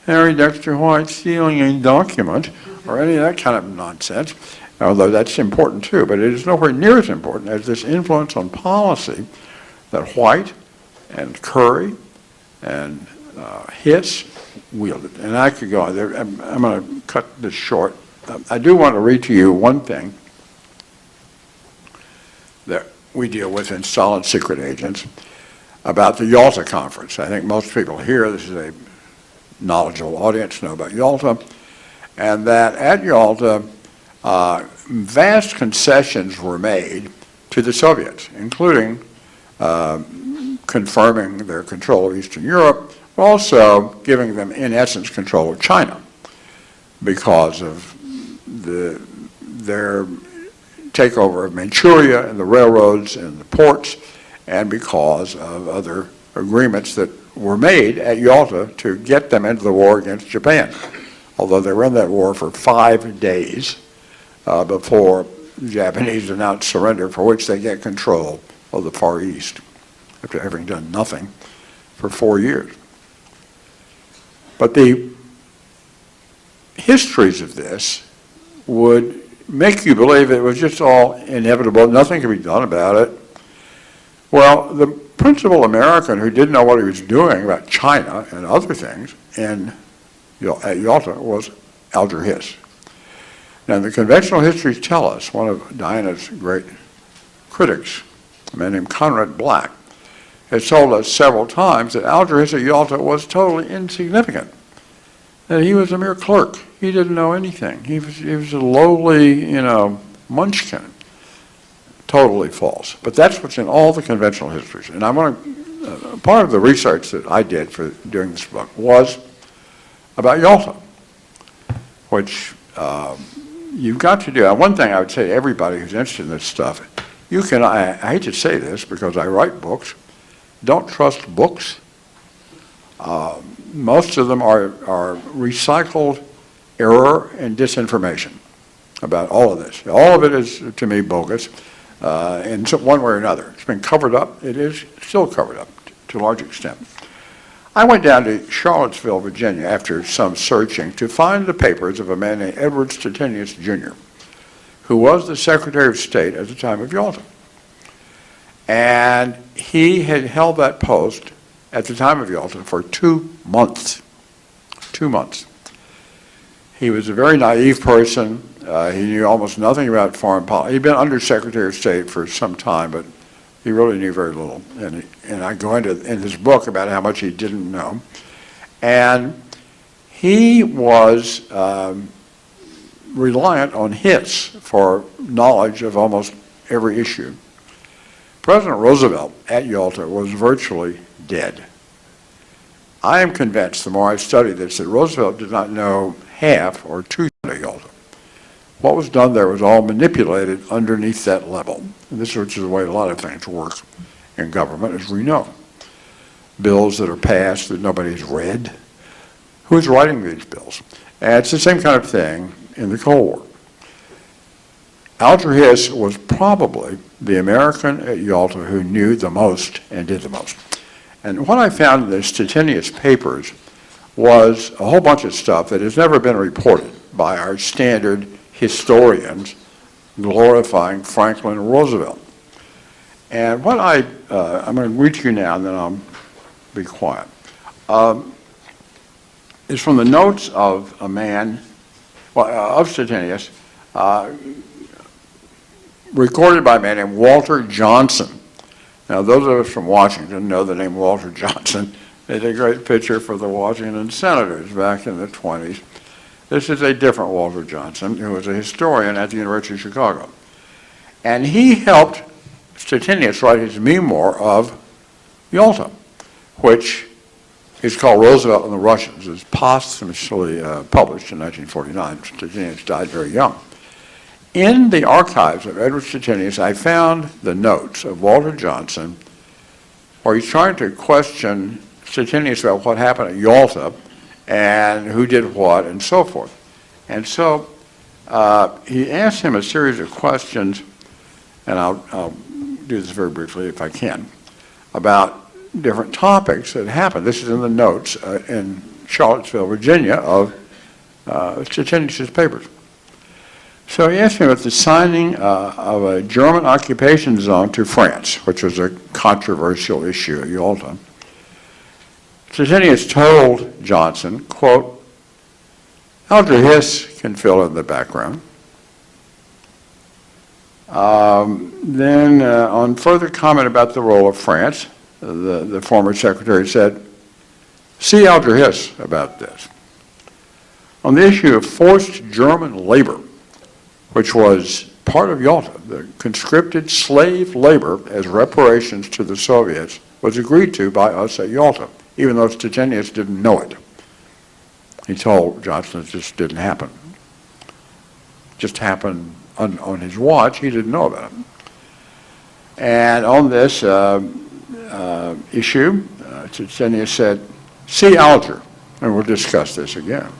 Speaker 3: Harry Dexter White stealing a document or any of that kind of nonsense, although that's important too, but it is nowhere near as important as this influence on policy that White and Curry and Hiss wielded. And I could go on there. I'm going to cut this short. I do want to read to you one thing that we deal with in solid secret agents about the Yalta Conference. I think most people here, this is a knowledgeable audience, know about Yalta, and that at Yalta, vast concessions were made to the Soviets, including confirming their control of Eastern Europe, but also giving them, in essence, control of China because of their takeover of Manchuria and the railroads and the ports, and because of other agreements that were made at Yalta to get them into the war against Japan, although they were in that war for 5 days before the Japanese announced surrender, for which they get control of the Far East after having done nothing for 4 years. But the histories of this would make you believe it was just all inevitable, nothing could be done about it. Well, the principal American who didn't know what he was doing about China and other things at Yalta was Alger Hiss. Now, the conventional histories tell us, one of Diana's great critics, a man named Conrad Black, has told us several times that Alger Hiss at Yalta was totally insignificant, that he was a mere clerk. He didn't know anything. He was a lowly, munchkin. Totally false. But that's what's in all the conventional histories. And I want to, part of the research that I did for doing this book was about Yalta, which you've got to do. One thing I would say to everybody who's interested in this stuff, I hate to say this because I write books, don't trust books. Most of them are recycled error and disinformation about all of this. All of it is, to me, bogus in one way or another. It's been covered up. It is still covered up to a large extent. I went down to Charlottesville, Virginia, after some searching to find the papers of a man named Edward Stettinius, Jr., who was the Secretary of State at the time of Yalta. And he had held that post at the time of Yalta for 2 months. 2 months. He was a very naive person. He knew almost nothing about foreign policy. He'd been Under Secretary of State for some time, but he really knew very little. And I go into in his book about how much he didn't know. And he was reliant on Hiss for knowledge of almost every issue. President Roosevelt at Yalta was virtually dead. I am convinced, the more I study this, that Roosevelt did not know half or two of Yalta. What was done there was all manipulated underneath that level. And this is the way a lot of things work in government, as we know. Bills that are passed that nobody's read. Who's writing these bills? And it's the same kind of thing in the Cold War. Alger Hiss was probably the American at Yalta who knew the most and did the most. And what I found in the Stettinius papers was a whole bunch of stuff that has never been reported by our standard historians glorifying Franklin and Roosevelt. And what I'm going to read to you now, and then I'll be quiet, is from the notes of a man, of Stettinius, recorded by a man named Walter Johnson. Now, those of us from Washington know the name Walter Johnson. They did a great picture for the Washington Senators back in the 20s. This is a different Walter Johnson, who was a historian at the University of Chicago. And he helped Stettinius write his memoir of Yalta, which is called Roosevelt and the Russians. It was posthumously published in 1949. Stettinius died very young. In the archives of Edward Stettinius, I found the notes of Walter Johnson where he's trying to question Stettinius about what happened at Yalta and who did what and so forth. And so he asked him a series of questions, and I'll do this very briefly if I can, about different topics that happened. This is in the notes in Charlottesville, Virginia, of Stettinius' papers. So he asked me about the signing of a German occupation zone to France, which was a controversial issue at Yalta. Stettinius told Johnson, quote, Alger Hiss can fill in the background. Then on further comment about the role of France, the former secretary said, see Alger Hiss about this. On the issue of forced German labor, which was part of Yalta, the conscripted slave labor as reparations to the Soviets, was agreed to by us at Yalta, even though Stettinius didn't know it. He told Johnson it just didn't happen. It just happened on his watch. He didn't know about it. And on this issue, Stettinius said, see Alger, and we'll discuss this again.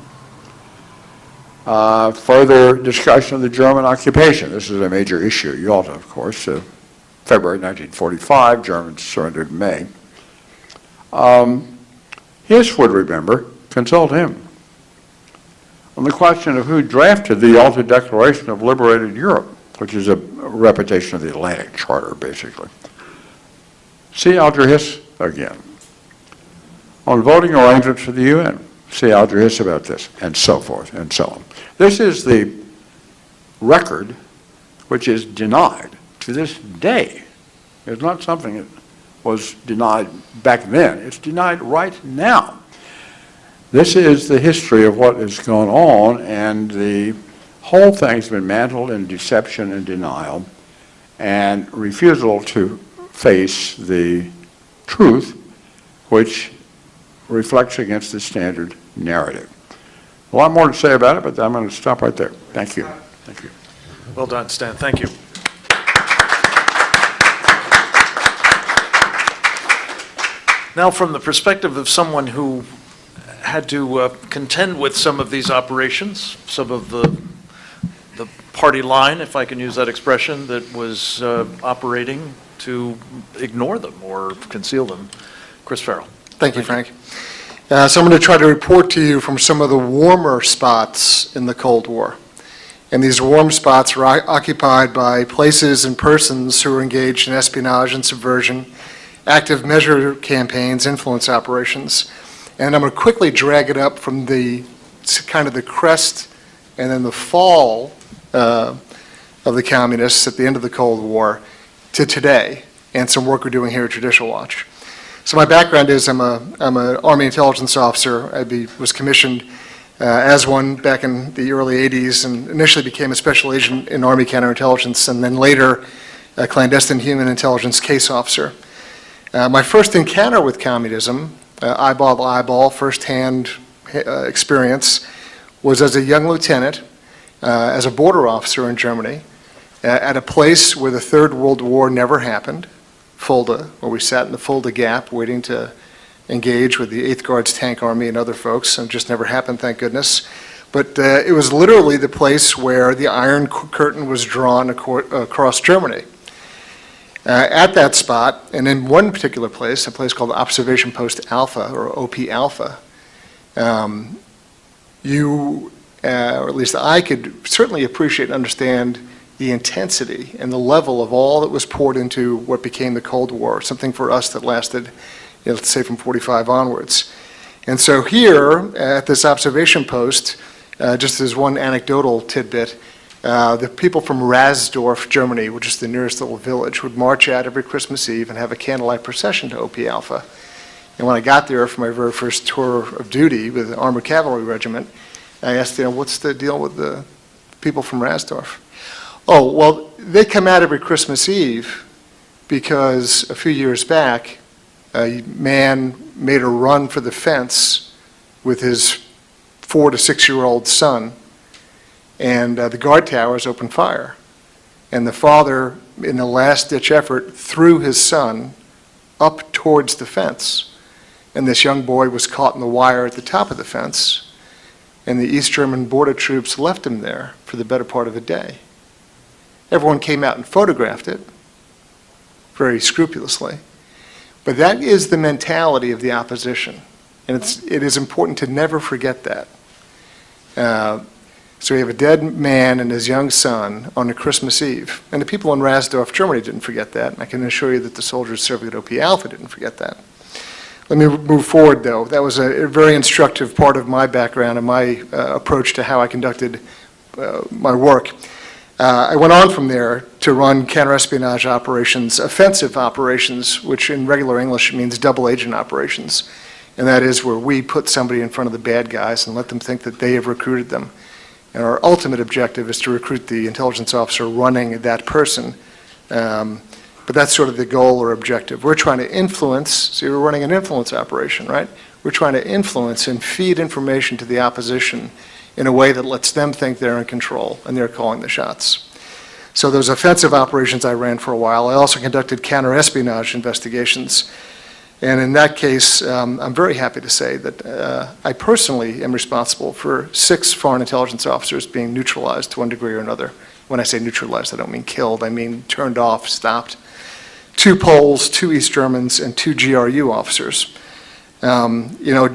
Speaker 3: Further discussion of the German occupation. This is a major issue at Yalta, of course. February 1945, Germans surrendered in May. Hiss would remember, consult him. On the question of who drafted the Yalta Declaration of Liberated Europe, which is a repetition of the Atlantic Charter, basically. See Alger Hiss again. On voting arrangements for the UN, see Alger Hiss about this, and so forth, and so on. This is the record which is denied to this day. It's not something that was denied back then. It's denied right now. This is the history of what has gone on, and the whole thing's been mantled in deception and denial and refusal to face the truth, which reflects against the standard narrative. A lot more to say about it, but I'm going to stop right there. Thank you. Thank you.
Speaker 1: Well done, Stan. Thank you. Now, from the perspective of someone who had to contend with some of these operations, some of the party line, if I can use that expression, that was operating to ignore them or conceal them, Chris Farrell.
Speaker 4: Thank you, Frank. So I'm going to try to report to you from some of the warmer spots in the Cold War. And these warm spots were occupied by places and persons who were engaged in espionage and subversion, active measure campaigns, influence operations. And I'm going to quickly drag it up from the kind of the crest and then the fall of the communists at the end of the Cold War to today, and some work we're doing here at Judicial Watch. So my background is I'm an Army intelligence officer. I was commissioned as one back in the early 80s and initially became a special agent in Army counterintelligence and then later a clandestine human intelligence case officer. My first encounter with communism, eyeball to eyeball, firsthand experience, was as a young lieutenant, as a border officer in Germany, at a place where the Third World War never happened, Fulda, where we sat in the Fulda Gap waiting to engage with the 8th Guards Tank Army and other folks, and it just never happened, thank goodness. But it was literally the place where the Iron Curtain was drawn across Germany. At that spot, and in one particular place, a place called Observation Post Alpha, or OP Alpha, you, or at least I could certainly appreciate and understand the intensity and the level of all that was poured into what became the Cold War, something for us that lasted, let's say, from 45 onwards. And so here, at this observation post, just as one anecdotal tidbit, the people from Rasdorf, Germany, which is the nearest little village, would march out every Christmas Eve and have a candlelight procession to OP Alpha. And when I got there for my very first tour of duty with the Armored Cavalry Regiment, I asked, what's the deal with the people from Rasdorf? Oh, well, they come out every Christmas Eve because a few years back, a man made a run for the fence with his 4 to 6 year old son, and the guard towers opened fire. And the father, in the last-ditch effort, threw his son up towards the fence. And this young boy was caught in the wire at the top of the fence, and the East German border troops left him there for the better part of a day. Everyone came out and photographed it very scrupulously. But that is the mentality of the opposition, and it is important to never forget that. So we have a dead man and his young son on a Christmas Eve. And the people in Rasdorf, Germany didn't forget that. And I can assure you that the soldiers served at OP Alpha didn't forget that. Let me move forward, though. That was a very instructive part of my background and my approach to how I conducted my work. I went on from there to run counterespionage operations, offensive operations, which in regular English means double agent operations. And that is where we put somebody in front of the bad guys and let them think that they have recruited them. And our ultimate objective is to recruit the intelligence officer running that person. But that's sort of the goal or objective. We're trying to influence, see, we're running an influence operation, right? We're trying to influence and feed information to the opposition in a way that lets them think they're in control and they're calling the shots. So those offensive operations I ran for a while. I also conducted counterespionage investigations. And in that case, I'm very happy to say that I personally am responsible for 6 foreign intelligence officers being neutralized to one degree or another. When I say neutralized, I don't mean killed. I mean turned off, stopped. 2 Poles, 2 East Germans, and 2 GRU officers.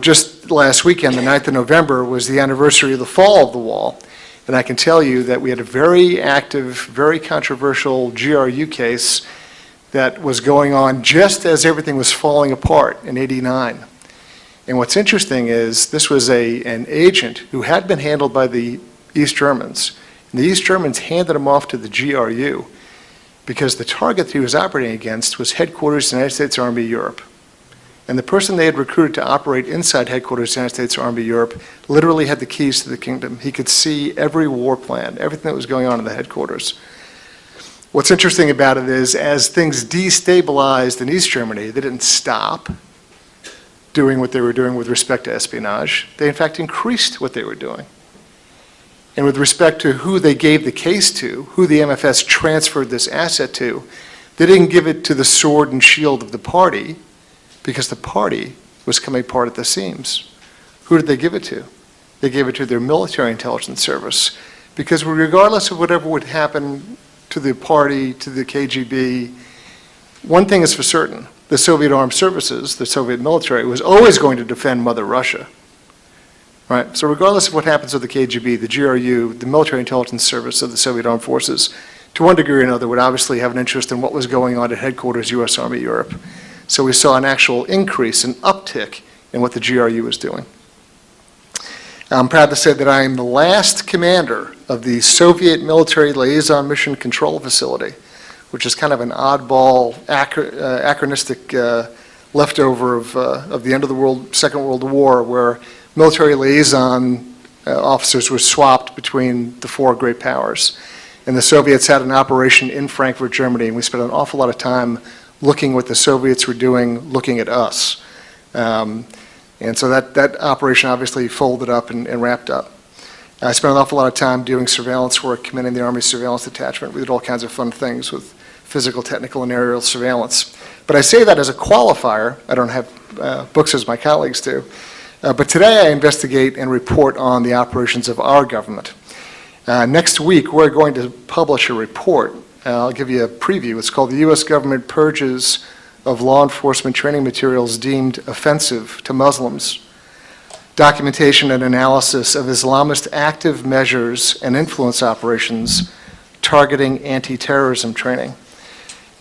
Speaker 4: Just last weekend, the 9th of November, was the anniversary of the fall of the wall. And I can tell you that we had a very active, very controversial GRU case that was going on just as everything was falling apart in '89. And what's interesting is this was an agent who had been handled by the East Germans. And the East Germans handed him off to the GRU because the target he was operating against was headquarters of the United States Army Europe. And the person they had recruited to operate inside headquarters of the United States Army Europe literally had the keys to the kingdom. He could see every war plan, everything that was going on in the headquarters. What's interesting about it is, as things destabilized in East Germany, they didn't stop doing what they were doing with respect to espionage. They, in fact, increased what they were doing. And with respect to who they gave the case to, who the MFS transferred this asset to, they didn't give it to the sword and shield of the party because the party was coming apart at the seams. Who did they give it to? They gave it to their military intelligence service because regardless of whatever would happen to the party, to the KGB, one thing is for certain. The Soviet armed services, the Soviet military, was always going to defend Mother Russia. Right? So regardless of what happens with the KGB, the GRU, the military intelligence service of the Soviet armed forces, to one degree or another would obviously have an interest in what was going on at headquarters U.S. Army Europe. So we saw an actual increase, an uptick in what the GRU was doing. I'm proud to say that I am the last commander of the Soviet Military Liaison Mission Control Facility, which is kind of an oddball, anachronistic leftover of the end of the Second World War, where military liaison officers were swapped between the 4 great powers. And the Soviets had an operation in Frankfurt, Germany, and we spent an awful lot of time looking what the Soviets were doing, looking at us. And so that operation obviously folded up and wrapped up. I spent an awful lot of time doing surveillance work, commanding the Army Surveillance Detachment. We did all kinds of fun things with physical, technical, and aerial surveillance. But I say that as a qualifier. I don't have books as my colleagues do. But today I investigate and report on the operations of our government. Next week we're going to publish a report. I'll give you a preview. It's called the U.S. Government Purges of Law Enforcement Training Materials Deemed Offensive to Muslims. Documentation and analysis of Islamist active measures and influence operations targeting anti-terrorism training.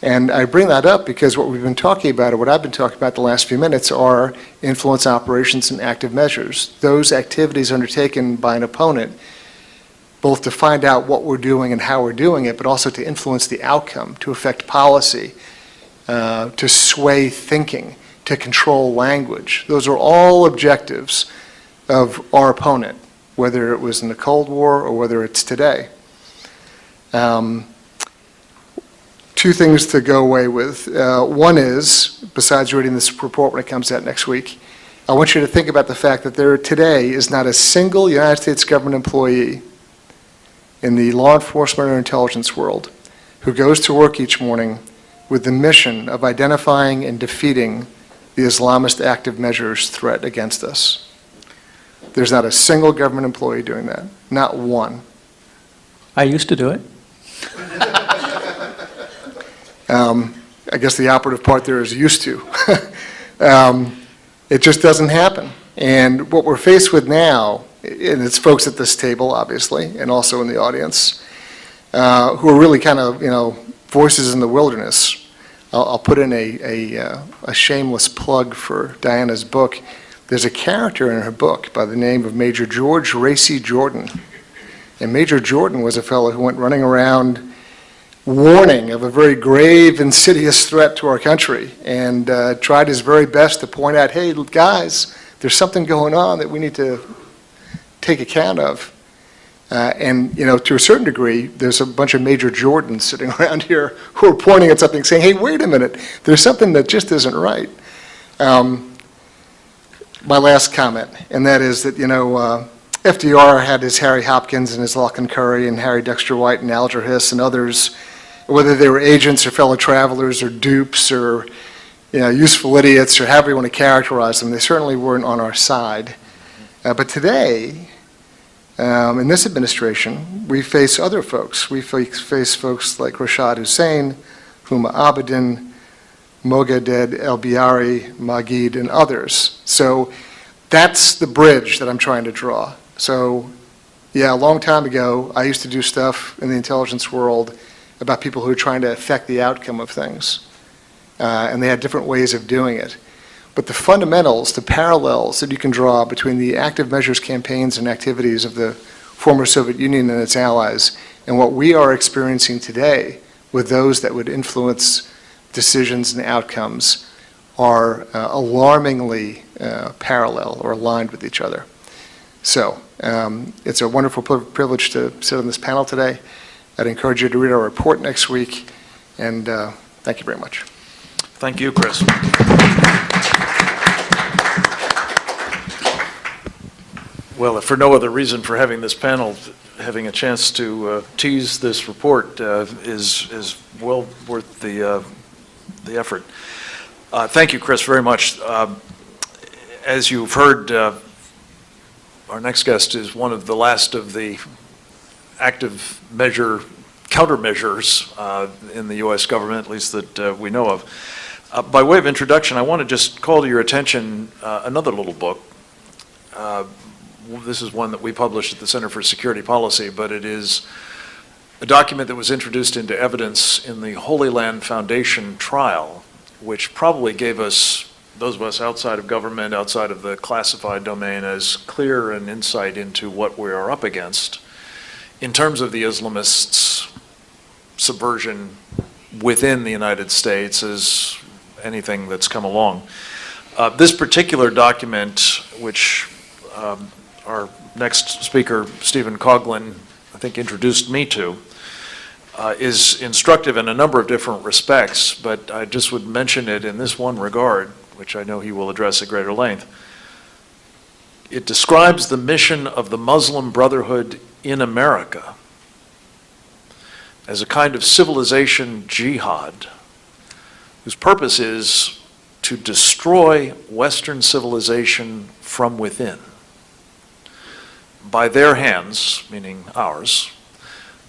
Speaker 4: And I bring that up because what we've been talking about, or what I've been talking about the last few minutes, are influence operations and active measures. Those activities undertaken by an opponent, both to find out what we're doing and how we're doing it, but also to influence the outcome, to affect policy, to sway thinking, to control language. Those are all objectives of our opponent, whether it was in the Cold War or whether it's today. 2 things to go away with. One is, besides reading this report when it comes out next week, I want you to think about the fact that there today is not a single United States government employee in the law enforcement or intelligence world who goes to work each morning with the mission of identifying and defeating the Islamist active measures threat against us. There's not a single government employee doing that, not one.
Speaker 5: I used to do it.
Speaker 4: I guess the operative part there is used to. It just doesn't happen. And what we're faced with now, and it's folks at this table, obviously, and also in the audience, who are really kind of, voices in the wilderness. I'll put in a shameless plug for Diana's book. There's a character in her book by the name of Major George Racy Jordan. And Major Jordan was a fellow who went running around warning of a very grave, insidious threat to our country and tried his very best to point out, hey, guys, there's something going on that we need to take account of. And to a certain degree, there's a bunch of Major Jordans sitting around here who are pointing at something saying, hey, wait a minute, there's something that just isn't right. My last comment, and that is that, FDR had his Harry Hopkins and his Lachlan Curry and Harry Dexter White and Alger Hiss and others, whether they were agents or fellow travelers or dupes or useful idiots or however you want to characterize them, they certainly weren't on our side. But today, in this administration, we face other folks. We face folks like Rashad Hussain, Huma Abedin, Mogaded El-Biari, Magid, and others. So that's the bridge that I'm trying to draw. So, yeah, a long time ago, I used to do stuff in the intelligence world about people who are trying to affect the outcome of things. And they had different ways of doing it. But the fundamentals, the parallels that you can draw between the active measures campaigns and activities of the former Soviet Union and its allies and what we are experiencing today with those that would influence decisions and outcomes are alarmingly parallel or aligned with each other. So it's a wonderful privilege to sit on this panel today. I'd encourage you to read our report next week, and thank you very much.
Speaker 1: Thank you, Chris. Well, if for no other reason for having this panel, having a chance to tease this report is well worth the effort. Thank you, Chris, very much. As you've heard, our next guest is one of the last of the active measure countermeasures in the U.S. government, at least that we know of. By way of introduction, I want to just call to your attention another little book. This is one that we published at the Center for Security Policy, but it is a document that was introduced into evidence in the Holy Land Foundation trial, which probably gave us, those of us outside of government, outside of the classified domain, as clear an insight into what we are up against in terms of the Islamists' subversion within the United States as anything that's come along. This particular document, which our next speaker, Stephen Coughlin, I think introduced me to, is instructive in a number of different respects, but I just would mention it in this one regard, which I know he will address at greater length. It describes the mission of the Muslim Brotherhood in America as a kind of civilization jihad whose purpose is to destroy Western civilization from within by their hands, meaning ours,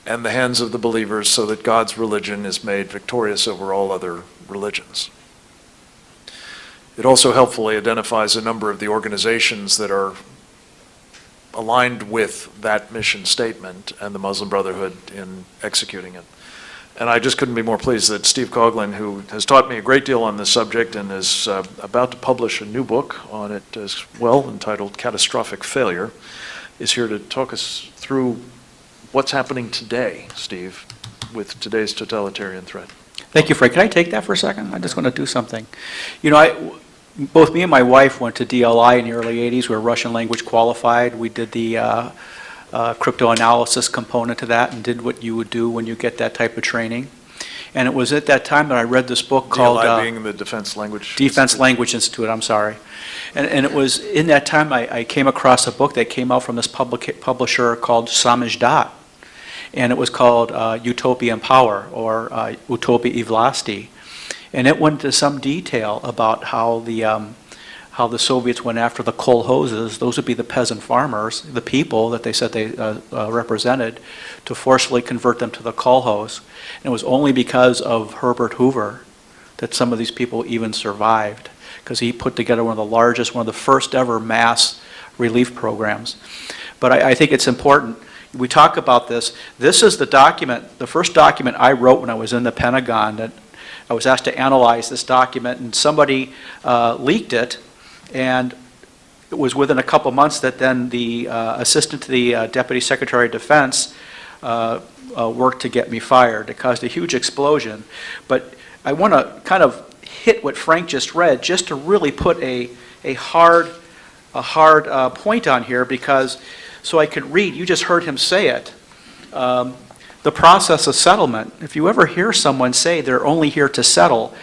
Speaker 1: and the hands of the believers, so that God's religion is made victorious over all other religions. It also helpfully identifies a number of the organizations that are aligned with that mission statement and the Muslim Brotherhood in executing it. And I just couldn't be more pleased that Steve Coughlin, who has taught me a great deal on this subject and is about to publish a new book on it as well, entitled Catastrophic Failure, is here to talk us through what's happening today, Steve, with today's totalitarian threat.
Speaker 5: Thank you, Frank. Can I take that for a second? I just want to do something. Both me and my wife went to DLI in the early 80s. We were Russian language qualified. We did the crypto analysis component to that and did what you would do when you get that type of training. And it was at that time that I read this book called...
Speaker 1: DLI being the Defense Language
Speaker 5: Language Institute, I'm sorry. And it was in that time I came across a book that came out from this publisher called Samizdat. and it was called Utopia in Power, or Utopia i Vlasti. And it went into some detail about how the Soviets went after the kolhozes. Those would be the peasant farmers, the people that they said they represented, to forcefully convert them to the kolhoz. And it was only because of Herbert Hoover that some of these people even survived, because he put together one of the first ever mass relief programs. But I think it's important. We talk about this. This is the document, the first document I wrote when I was in the Pentagon. That I was asked to analyze this document, and somebody leaked it, and it was within a couple months that then the assistant to the Deputy Secretary of Defense worked to get me fired. It caused a huge explosion. But I want to kind of hit what Frank just read, just to really put a hard point on here, because so I could read. You just heard him say it. The process of settlement. If you ever hear someone say they're only here to settle,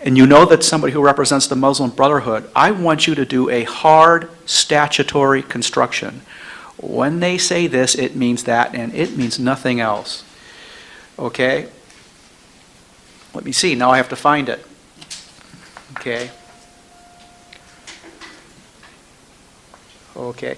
Speaker 5: and you know that somebody who represents the Muslim Brotherhood, I want you to do a hard statutory construction. When they say this, it means that, and it means nothing else. Okay? Let me see. Now I have to find it. Okay. Okay.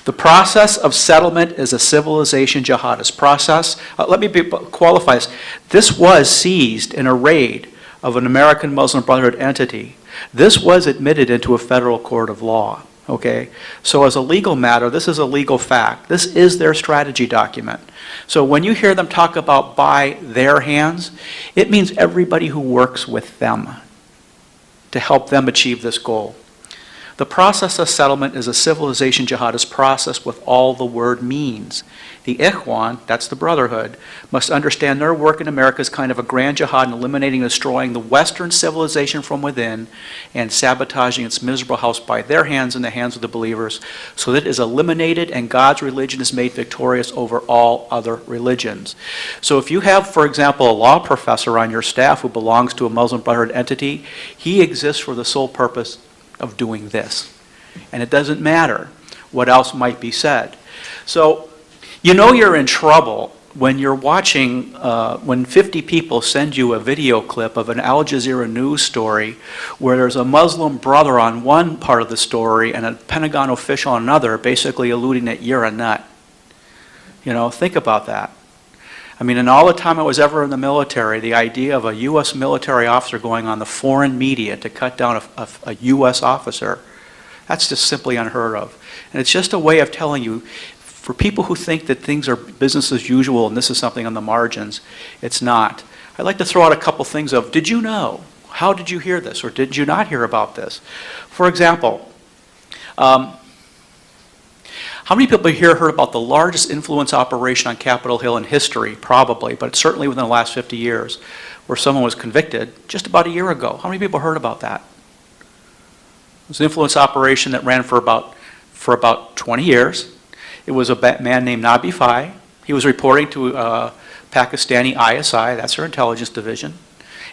Speaker 5: The process of settlement is a civilization jihadist process. Let me qualify this. This was seized in a raid of an American Muslim Brotherhood entity. This was admitted into a federal court of law. Okay? So as a legal matter, this is a legal fact. This is their strategy document. So when you hear them talk about by their hands, it means everybody who works with them to help them achieve this goal. The process of settlement is a civilization jihadist process with all the word means. The Ikhwan, that's the Brotherhood, must understand their work in America is kind of a grand jihad in eliminating and destroying the Western civilization from within and sabotaging its miserable house by their hands and the hands of the believers, so that it is eliminated and God's religion is made victorious over all other religions. So if you have, for example, a law professor on your staff who belongs to a Muslim Brotherhood entity, he exists for the sole purpose of doing this. And it doesn't matter what else might be said. So you know you're in trouble when you're watching, when 50 people send you a video clip of an Al Jazeera news story where there's a Muslim brother on one part of the story and a Pentagon official on another, basically alluding that you're a nut. You know, think about that. I mean, in all the time I was ever in the military, the idea of a U.S. military officer going on the foreign media to cut down a U.S. officer, that's just simply unheard of. And it's just a way of telling you, for people who think that things are business as usual and this is something on the margins, it's not. I'd like to throw out a couple things of, did you know? How did you hear this? Or did you not hear about this? For example, how many people here heard about the largest influence operation on Capitol Hill in history? Probably, but certainly within the last 50 years, where someone was convicted just about a year ago. How many people heard about that? It was an influence operation that ran for about 20 years. It was a man named Nabi Fai. He was reporting to Pakistani ISI, that's their intelligence division.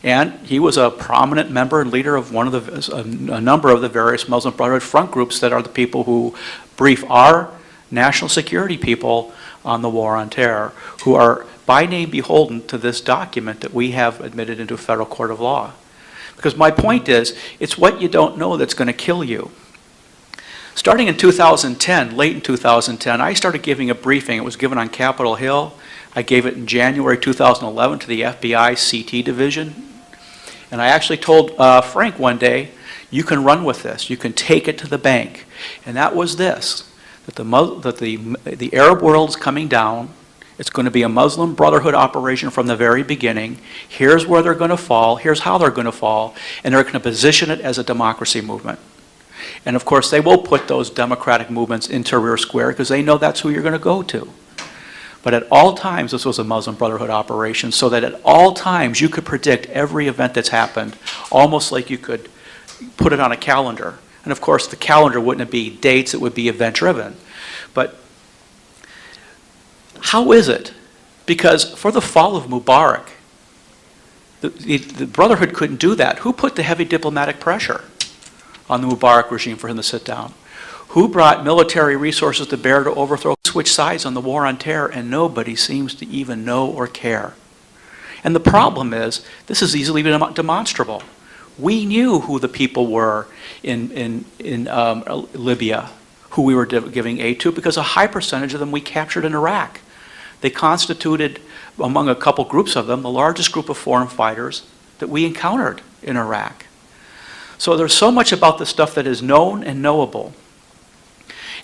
Speaker 5: And he was a prominent member and leader of a number of the various Muslim Brotherhood front groups that are the people who brief our national security people on the war on terror, who are by name beholden to this document that we have admitted into a federal court of law. Because my point is, it's what you don't know that's going to kill you. Starting in 2010, late in 2010, I started giving a briefing. It was given on Capitol Hill. I gave it in January 2011 to the FBI CT division. And I actually told Frank one day, you can run with this. You can take it to the bank. And that was this, that the Arab world is coming down. It's going to be a Muslim Brotherhood operation from the very beginning. Here's where they're going to fall. Here's how they're going to fall. And they're going to position it as a democracy movement. And of course, they will put those democratic movements into rear square because they know that's who you're going to go to. But at all times, this was a Muslim Brotherhood operation, so that at all times you could predict every event that's happened, almost like you could put it on a calendar. And of course, the calendar wouldn't be dates, it would be event-driven. But how is it? Because for the fall of Mubarak, the Brotherhood couldn't do that. Who put the heavy diplomatic pressure on the Mubarak regime for him to sit down? Who brought military resources to bear to overthrow, switch sides on the war on terror, and nobody seems to even know or care. And the problem is, this is easily demonstrable. We knew who the people were in Libya, who we were giving aid to, because a high percentage of them we captured in Iraq. They constituted, among a couple groups of them, the largest group of foreign fighters that we encountered in Iraq. So there's so much about this stuff that is known and knowable.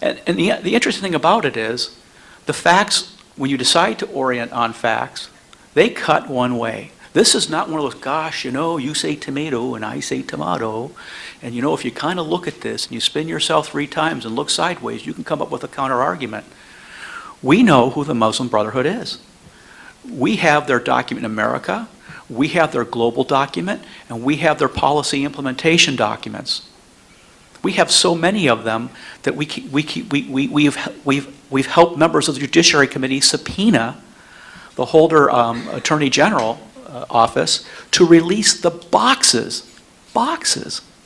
Speaker 5: And the interesting thing about it is, the facts, when you decide to orient on facts, they cut one way. This is not one of those, gosh, you know, you say tomato and I say tomato, and you know, if you kind of look at this and you spin yourself 3 times and look sideways, you can come up with a counter-argument. We know who the Muslim Brotherhood is. We have their document in America, we have their global document, and we have their policy implementation documents. We have so many of them that we've helped members of the Judiciary Committee subpoena the Holder Attorney General office to release the boxes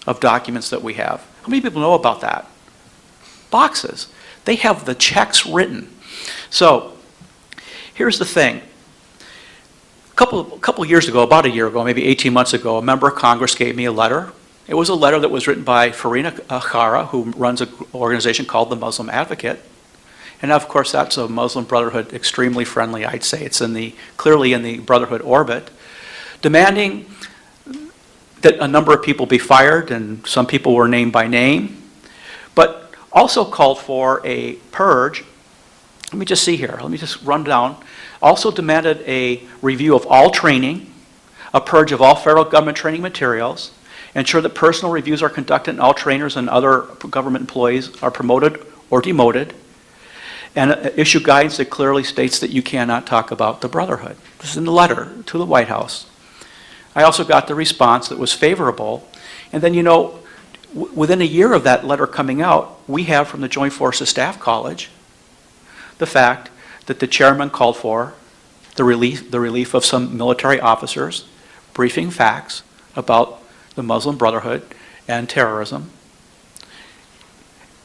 Speaker 5: of documents that we have. How many people know about that? Boxes. They have the checks written. So here's the thing. A couple years ago, about a year ago, maybe 18 months ago, a member of Congress gave me a letter. It was a letter that was written by Farina Khara, who runs an organization called the Muslim Advocate. And of course, that's a Muslim Brotherhood, extremely friendly, I'd say. It's clearly in the Brotherhood orbit, demanding that a number of people be fired, and some people were named by name, but also called for a purge. Let me just see here. Let me just run down. Also demanded a review of all training, a purge of all federal government training materials, ensure that personal reviews are conducted and all trainers and other government employees are promoted or demoted, and issue guidance that clearly states that you cannot talk about the Brotherhood. This is in the letter to the White House. I also got the response that was favorable, and then, you know, within a year of that letter coming out, we have from the Joint Forces Staff College the fact that the chairman called for the relief of some military officers, briefing facts about the Muslim Brotherhood and terrorism.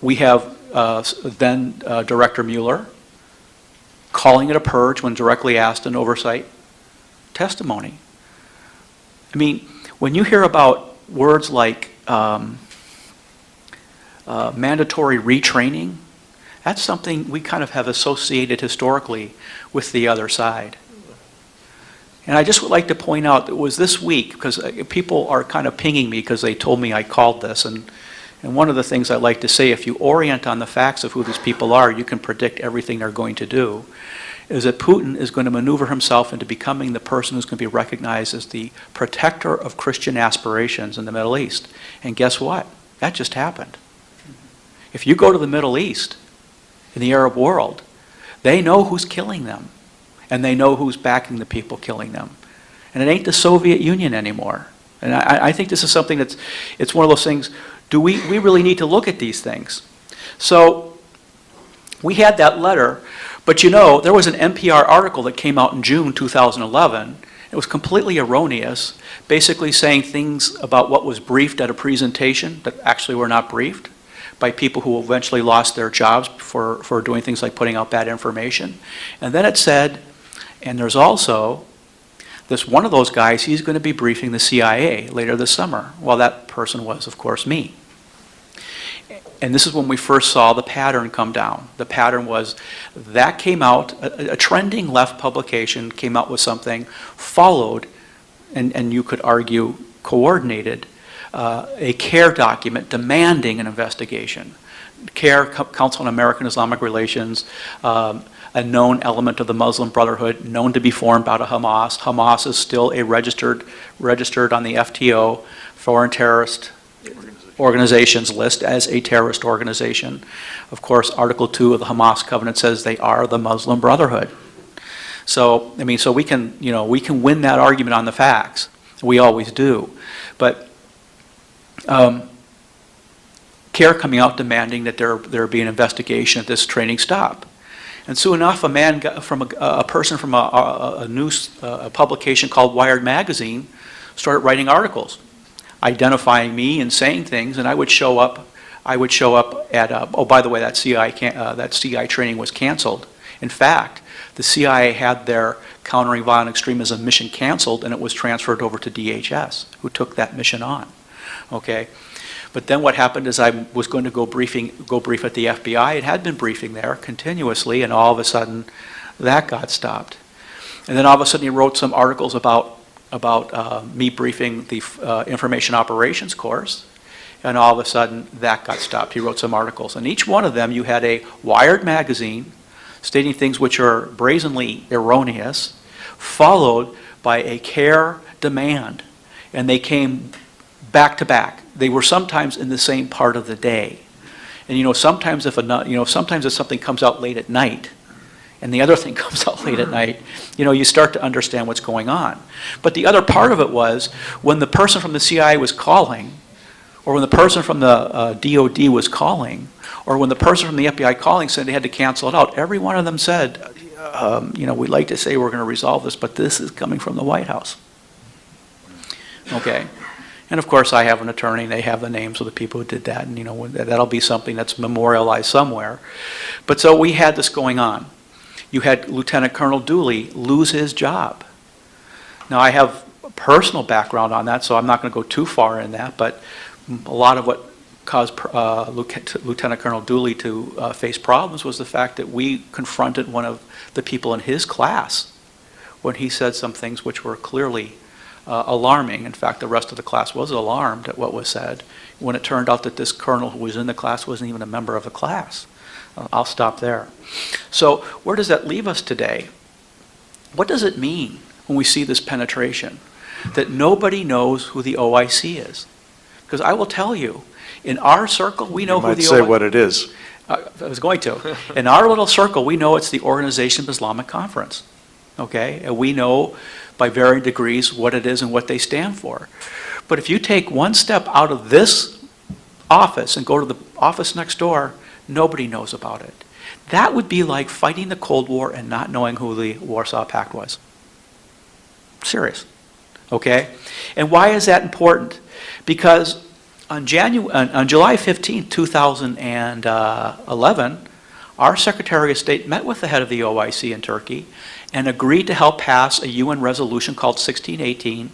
Speaker 5: We have then Director Mueller calling it a purge when directly asked in oversight testimony. I mean, when you hear about words like mandatory retraining, that's something we kind of have associated historically with the other side. And I just would like to point out that it was this week, because people are kind of pinging me because they told me I called this, and one of the things I like to say, if you orient on the facts of who these people are, you can predict everything they're going to do, is that Putin is going to maneuver himself into becoming the person who's going to be recognized as the protector of Christian aspirations in the Middle East. And guess what? That just happened. If you go to the Middle East, in the Arab world, they know who's killing them, and they know who's backing the people killing them. And it ain't the Soviet Union anymore. And I think this is something it's one of those things, do we really need to look at these things? So we had that letter, but you know, there was an NPR article that came out in June 2011. It was completely erroneous, basically saying things about what was briefed at a presentation that actually were not briefed by people who eventually lost their jobs for doing things like putting out bad information. And then it said, and there's also this one of those guys, he's going to be briefing the CIA later this summer. Well, that person was, of course, me. And this is when we first saw the pattern come down. The pattern was that came out, a trending left publication came out with something, followed, and you could argue coordinated, a CARE document demanding an investigation. CARE, Council on American Islamic Relations, a known element of the Muslim Brotherhood, known to be formed out of Hamas. Hamas is still a registered on the FTO, Foreign Terrorist Organizations list as a terrorist organization. Of course, Article 2 of the Hamas Covenant says they are the Muslim Brotherhood. So, I mean, so we can win that argument on the facts. We always do. But CARE coming out demanding that there be an investigation at this training stop. And soon enough, a person from a news publication called Wired Magazine started writing articles, identifying me and saying things, and I would show up I would show up at, oh, by the way, that CI training was canceled. In fact, the CIA had their countering violent extremism mission canceled, and it was transferred over to DHS, who took that mission on. Okay, but then what happened is I was going to go brief at the FBI. It had been briefing there continuously, and all of a sudden, that got stopped. And then all of a sudden, he wrote some articles about me briefing the information operations course, and all of a sudden, that got stopped. He wrote some articles, and each one of them, you had a Wired magazine stating things which are brazenly erroneous, followed by a CARE demand, and they came back to back. They were sometimes in the same part of the day. And sometimes if something comes out late at night, and the other thing comes out late at night, you start to understand what's going on. But the other part of it was, when the person from the CIA was calling, or when the person from the DOD was calling, or when the person from the FBI calling said they had to cancel it out, every one of them said, we'd like to say we're going to resolve this, but this is coming from the White House. Okay. And of course, I have an attorney, they have the names of the people who did that, and that'll be something that's memorialized somewhere. But so we had this going on. You had Lieutenant Colonel Dooley lose his job. Now, I have a personal background on that, so I'm not going to go too far in that, but a lot of what caused Lieutenant Colonel Dooley to face problems was the fact that we confronted one of the people in his class when he said some things which were clearly alarming. In fact, the rest of the class was alarmed at what was said, when it turned out that this colonel who was in the class wasn't even a member of the class. I'll stop there. So where does that leave us today? What does it mean when we see this penetration? That nobody knows who the OIC is. Because I will tell you, in our circle, we know who the OIC is.
Speaker 1: You might say what it is.
Speaker 5: I was going to. In our little circle, we know it's the Organization of Islamic Conference. Okay? And we know by varying degrees what it is and what they stand for. But if you take one step out of this office and go to the office next door, nobody knows about it. That would be like fighting the Cold War and not knowing who the Warsaw Pact was. Serious. Okay? And why is that important? Because on July 15, 2011, our Secretary of State met with the head of the OIC in Turkey and agreed to help pass a UN resolution called 1618,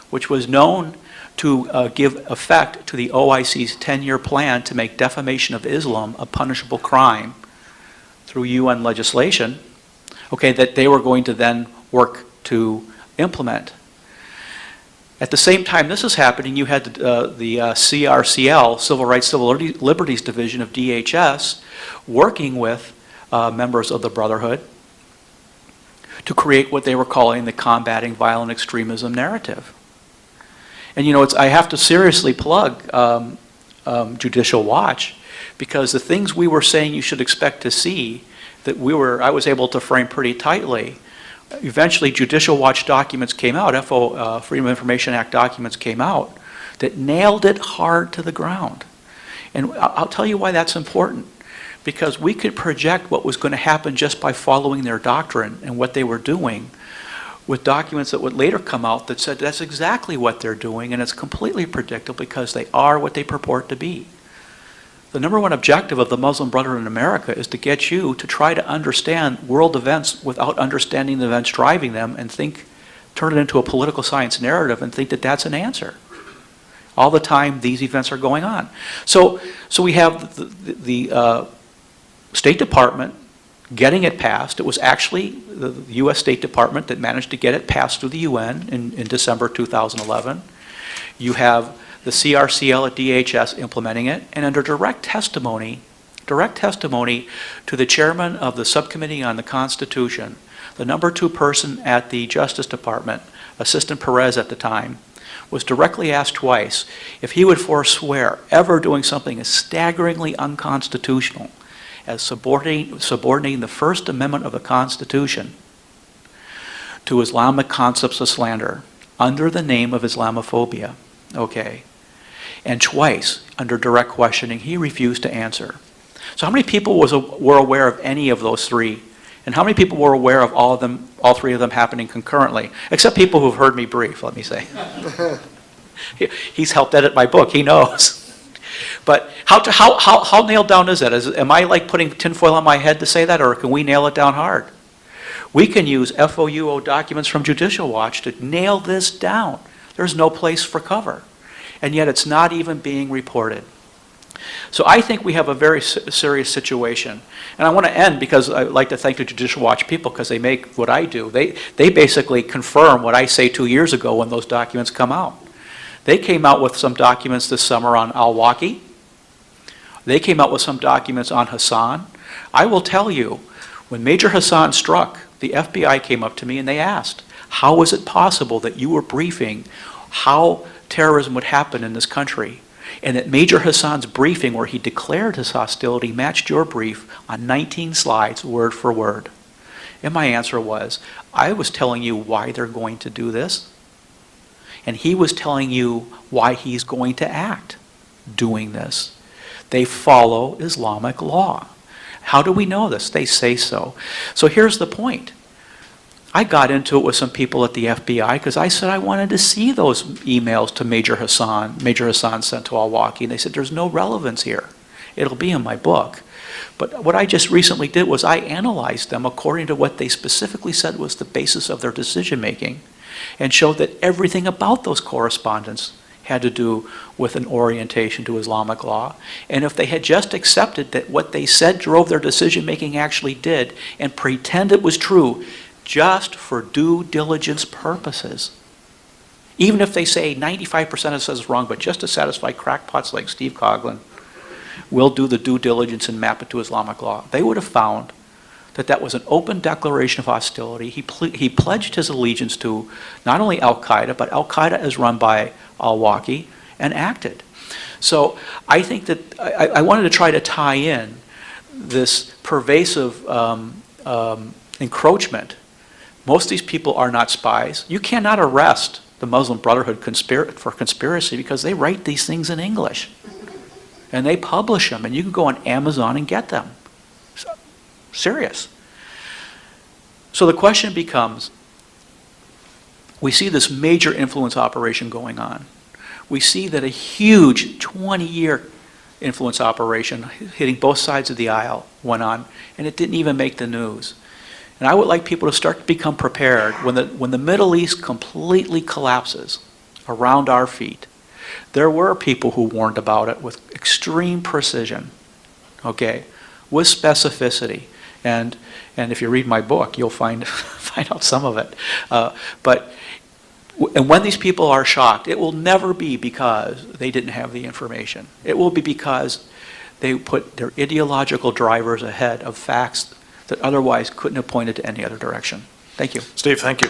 Speaker 5: which was known to give effect to the OIC's 10-year plan to make defamation of Islam a punishable crime through UN legislation, okay, that they were going to then work to implement. At the same time this is happening, you had the CRCL, Civil Rights, Civil Liberties Division of DHS, working with members of the Brotherhood to create what they were calling the Combating Violent Extremism narrative. And I have to seriously plug Judicial Watch, because the things we were saying you should expect to see, that I was able to frame pretty tightly. Eventually, Judicial Watch documents came out, Freedom of Information Act documents came out, that nailed it hard to the ground. And I'll tell you why that's important. Because we could project what was going to happen just by following their doctrine and what they were doing, with documents that would later come out that said that's exactly what they're doing, and it's completely predictable because they are what they purport to be. The number one objective of the Muslim Brotherhood in America is to get you to try to understand world events without understanding the events driving them, and turn it into a political science narrative and think that that's an answer. All the time these events are going on. So we have the State Department getting it passed. It was actually the U.S. State Department that managed to get it passed through the UN in December 2011. You have the CRCL at DHS implementing it, and under direct testimony to the chairman of the Subcommittee on the Constitution, the number 2 person at the Justice Department, Assistant Perez at the time, was directly asked twice if he would forswear ever doing something as staggeringly unconstitutional as subordinating the First Amendment of the Constitution to Islamic concepts of slander under the name of Islamophobia. Okay. And twice, under direct questioning, he refused to answer. So how many people were aware of any of those three? And how many people were aware of all three of them happening concurrently? Except people who've heard me brief, let me say. He's helped edit my book, he knows. But how nailed down is that? Am I like putting tinfoil on my head to say that, or can we nail it down hard? We can use FOUO documents from Judicial Watch to nail this down. There's no place for cover. And yet it's not even being reported. So I think we have a very serious situation. And I want to end because I'd like to thank the Judicial Watch people because they make what I do. They basically confirm what I say 2 years ago when those documents come out. They came out with some documents this summer on al-Awlaki. They came out with some documents on Hassan. I will tell you, when Major Hassan struck, the FBI came up to me and they asked, how is it possible that you were briefing how terrorism would happen in this country? And that Major Hassan's briefing, where he declared his hostility, matched your brief on 19 slides, word for word. And my answer was, I was telling you why they're going to do this, and he was telling you why he's going to act doing this. They follow Islamic law. How do we know this? They say so. So here's the point. I got into it with some people at the FBI because I said I wanted to see those emails to Major Hassan. Major Hassan sent to al-Awlaki, and they said, there's no relevance here. It'll be in my book. But what I just recently did was I analyzed them according to what they specifically said was the basis of their decision-making and showed that everything about those correspondence had to do with an orientation to Islamic law. And if they had just accepted that what they said drove their decision-making actually did and pretend it was true, just for due diligence purposes. Even if they say 95% of it says wrong, but just to satisfy crackpots like Steve Coughlin, we'll do the due diligence and map it to Islamic law. They would have found that that was an open declaration of hostility. He pledged his allegiance to not only al-Qaeda, but al-Qaeda is run by al-Awlaki and acted. So I think that I wanted to try to tie in this pervasive encroachment. Most of these people are not spies. You cannot arrest the Muslim Brotherhood for conspiracy because they write these things in English. And they publish them, and you can go on Amazon and get them. So, serious. So the question becomes, we see this major influence operation going on. We see that a huge 20-year influence operation hitting both sides of the aisle went on, and it didn't even make the news. And I would like people to start to become prepared when the Middle East completely collapses around our feet. There were people who warned about it with extreme precision, okay, with specificity. And if you read my book, you'll find out some of it. And when these people are shocked, it will never be because they didn't have the information. It will be because they put their ideological drivers ahead of facts that otherwise couldn't have pointed to any other direction. Thank you.
Speaker 1: Steve, thank you.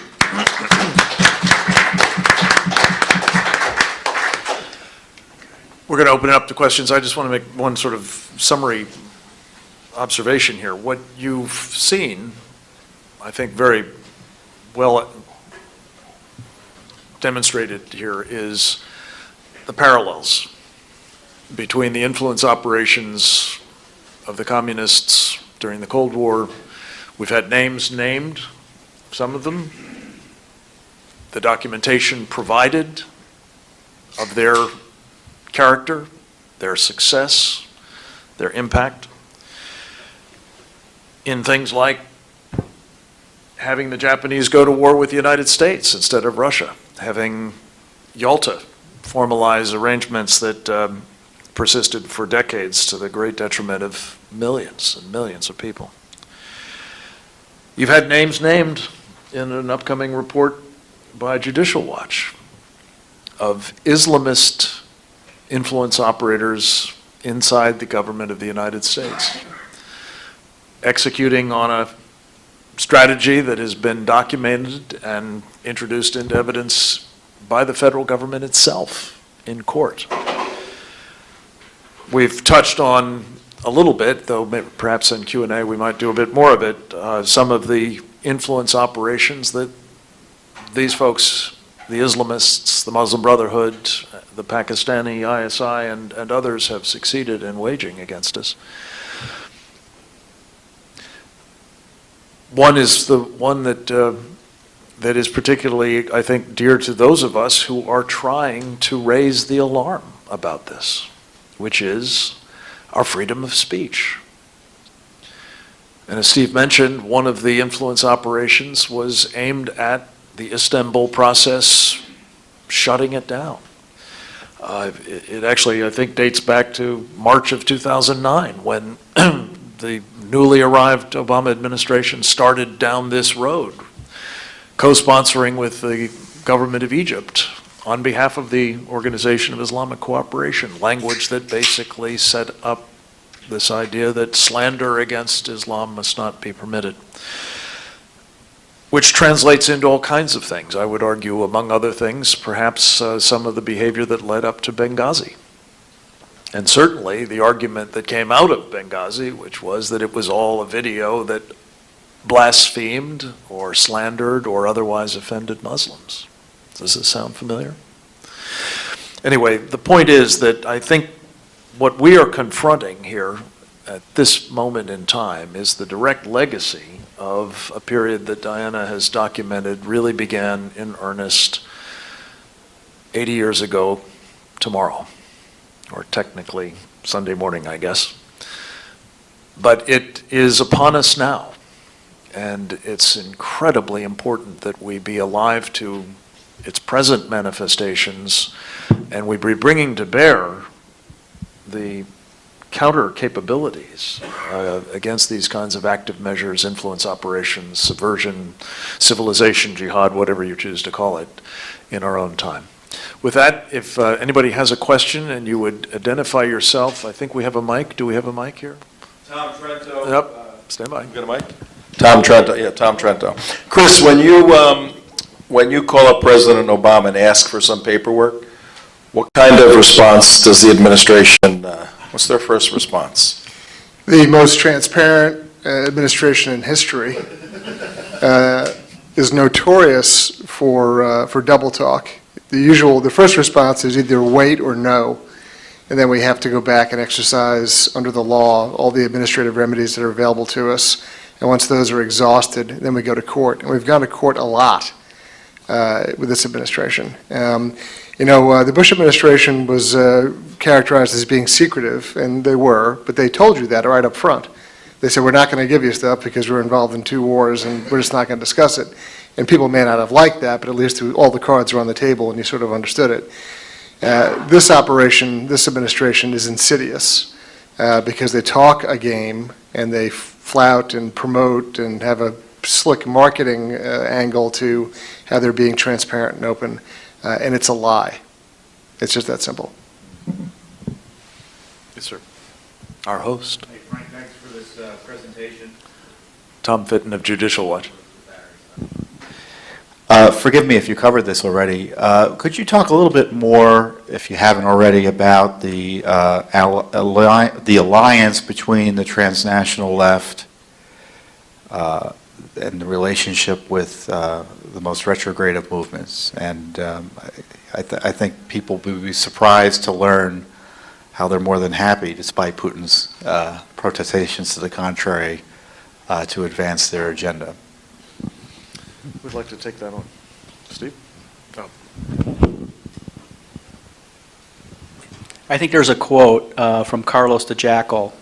Speaker 1: We're going to open it up to questions. I just want to make one sort of summary observation here. What you've seen, I think very well demonstrated here, is the parallels between the influence operations of the communists during the Cold War. We've had names named, some of them, the documentation provided of their character, their success, their impact, in things like having the Japanese go to war with the United States instead of Russia, having Yalta formalize arrangements that persisted for decades to the great detriment of millions and millions of people. You've had names named in an upcoming report by Judicial Watch of Islamist influence operators inside the government of the United States, executing on a strategy that has been documented and introduced into evidence by the federal government itself in court. We've touched on a little bit, though perhaps in Q&A we might do a bit more of it, some of the influence operations that these folks, the Islamists, the Muslim Brotherhood, the Pakistani ISI, and others have succeeded in waging against us. One is the one that is particularly, I think, dear to those of us who are trying to raise the alarm about this. which is our freedom of speech. And as Steve mentioned, one of the influence operations was aimed at the Istanbul process, shutting it down. It actually, I think, dates back to March of 2009, when the newly arrived Obama administration started down this road, co-sponsoring with the government of Egypt on behalf of the Organization of Islamic Cooperation, language that basically set up this idea that slander against Islam must not be permitted, which translates into all kinds of things. I would argue, among other things, perhaps some of the behavior that led up to Benghazi. And certainly the argument that came out of Benghazi, which was that it was all a video that blasphemed or slandered or otherwise offended Muslims. Does this sound familiar? Anyway, the point is that I think what we are confronting here at this moment in time is the direct legacy of a period that Diana has documented really began in earnest 80 years ago tomorrow, or technically Sunday morning, I guess. But it is upon us now, and it's incredibly important that we be alive to its present manifestations, and we be bringing to bear the counter capabilities against these kinds of active measures, influence operations, subversion, civilization, jihad, whatever you choose to call it, in our own time. With that, if anybody has a question and you would identify yourself, I think we have a mic. Do we have a mic here?
Speaker 6: Tom Trento.
Speaker 1: Yep, stand by.
Speaker 6: You got a mic? Tom Trento, yeah, Tom Trento. Chris, when you call up President Obama and ask for some paperwork, what kind of response does the administration, what's their first response?
Speaker 4: The most transparent administration in history is notorious for double talk. The first response is either wait or no, and then we have to go back and exercise under the law all the administrative remedies that are available to us. And once those are exhausted, then we go to court. And we've gone to court a lot with this administration. The Bush administration was characterized as being secretive, and they were, but they told you that right up front. They said, we're not going to give you stuff because we're involved in 2 wars and we're just not going to discuss it. And people may not have liked that, but at least all the cards are on the table and you sort of understood it. This administration is insidious because they talk a game and they flout and promote and have a slick marketing angle to how they're being transparent and open. And it's a lie. It's just that simple.
Speaker 1: Yes, sir. Our host,
Speaker 7: Hey, Frank, thanks for this presentation.
Speaker 1: Tom Fitton of Judicial Watch.
Speaker 7: Forgive me if you covered this already. Could you talk a little bit more, if you haven't already, about the alliance between the transnational left and the relationship with the most retrograde of movements? And I think people will be surprised to learn how they're more than happy, despite Putin's protestations to the contrary, to advance their agenda.
Speaker 1: Who'd like to take that on? Steve? Oh.
Speaker 5: I think there's a quote from Carlos de Jackal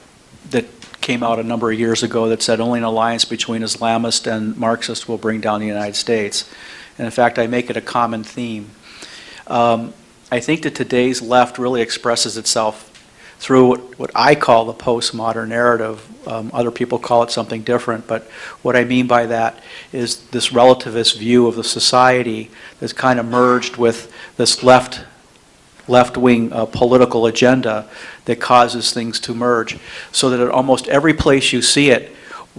Speaker 5: that came out a number of years ago that said only an alliance between Islamists and Marxists will bring down the United States. And in fact, I make it a common theme. I think that today's left really expresses itself through what I call the postmodern narrative. Other people call it something different, but what I mean by that is this relativist view of the society that's kind of merged with this left-wing political agenda that causes things to merge, so that at almost every place you see it,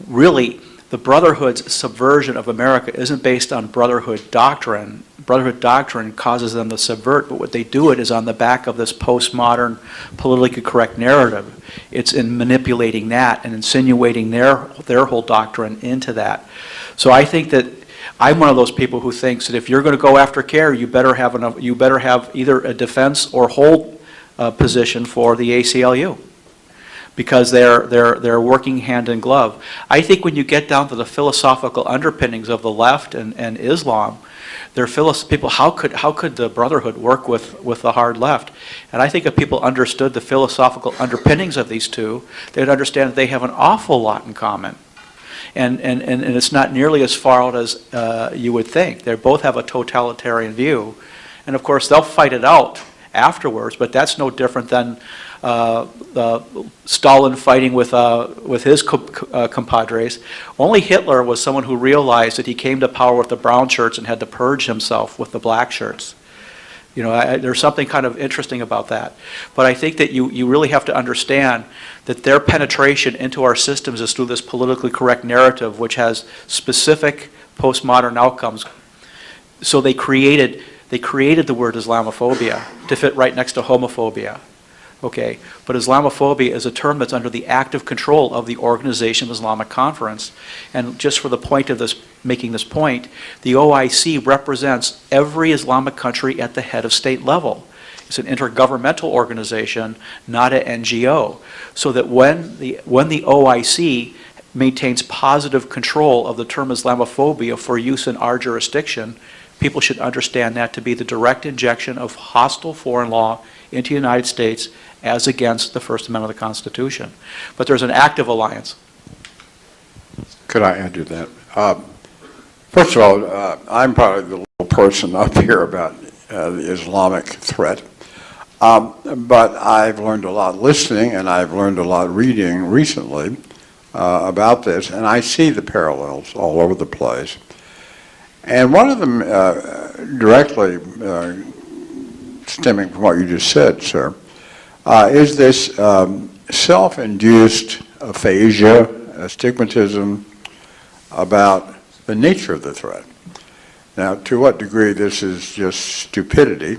Speaker 5: really, the Brotherhood's subversion of America isn't based on Brotherhood doctrine. Brotherhood doctrine causes them to subvert, but what they do it is on the back of this postmodern, politically correct narrative. It's in manipulating that and insinuating their whole doctrine into that. So I think that I'm one of those people who thinks that if you're going to go after care, you better have either a defense or hold position for the ACLU. because they're working hand in glove. I think when you get down to the philosophical underpinnings of the left and Islam, people, how could the Brotherhood work with the hard left? And I think if people understood the philosophical underpinnings of these two, they'd understand that they have an awful lot in common. And it's not nearly as far out as you would think. They both have a totalitarian view. And of course, they'll fight it out afterwards, but that's no different than Stalin fighting with his compadres. Only Hitler was someone who realized that he came to power with the brown shirts and had to purge himself with the black shirts. You know, there's something kind of interesting about that. But I think that you really have to understand that their penetration into our systems is through this politically correct narrative, which has specific postmodern outcomes. So they created the word Islamophobia to fit right next to homophobia. Okay, but Islamophobia is a term that's under the active control of the Organization of Islamic Conference. And just for the point of this, making this point, the OIC represents every Islamic country at the head of state level. It's an intergovernmental organization, not an NGO. So that when the OIC maintains positive control of the term Islamophobia for use in our jurisdiction, people should understand that to be the direct injection of hostile foreign law into the United States as against the First Amendment of the Constitution. But there's an active alliance.
Speaker 3: Could I add to that? First of all, I'm probably the little person up here about the Islamic threat. But I've learned a lot listening, and I've learned a lot reading recently about this, and I see the parallels all over the place. And one of them directly stemming from what you just said, sir, is this self-induced aphasia, astigmatism about the nature of the threat. Now, to what degree this is just stupidity,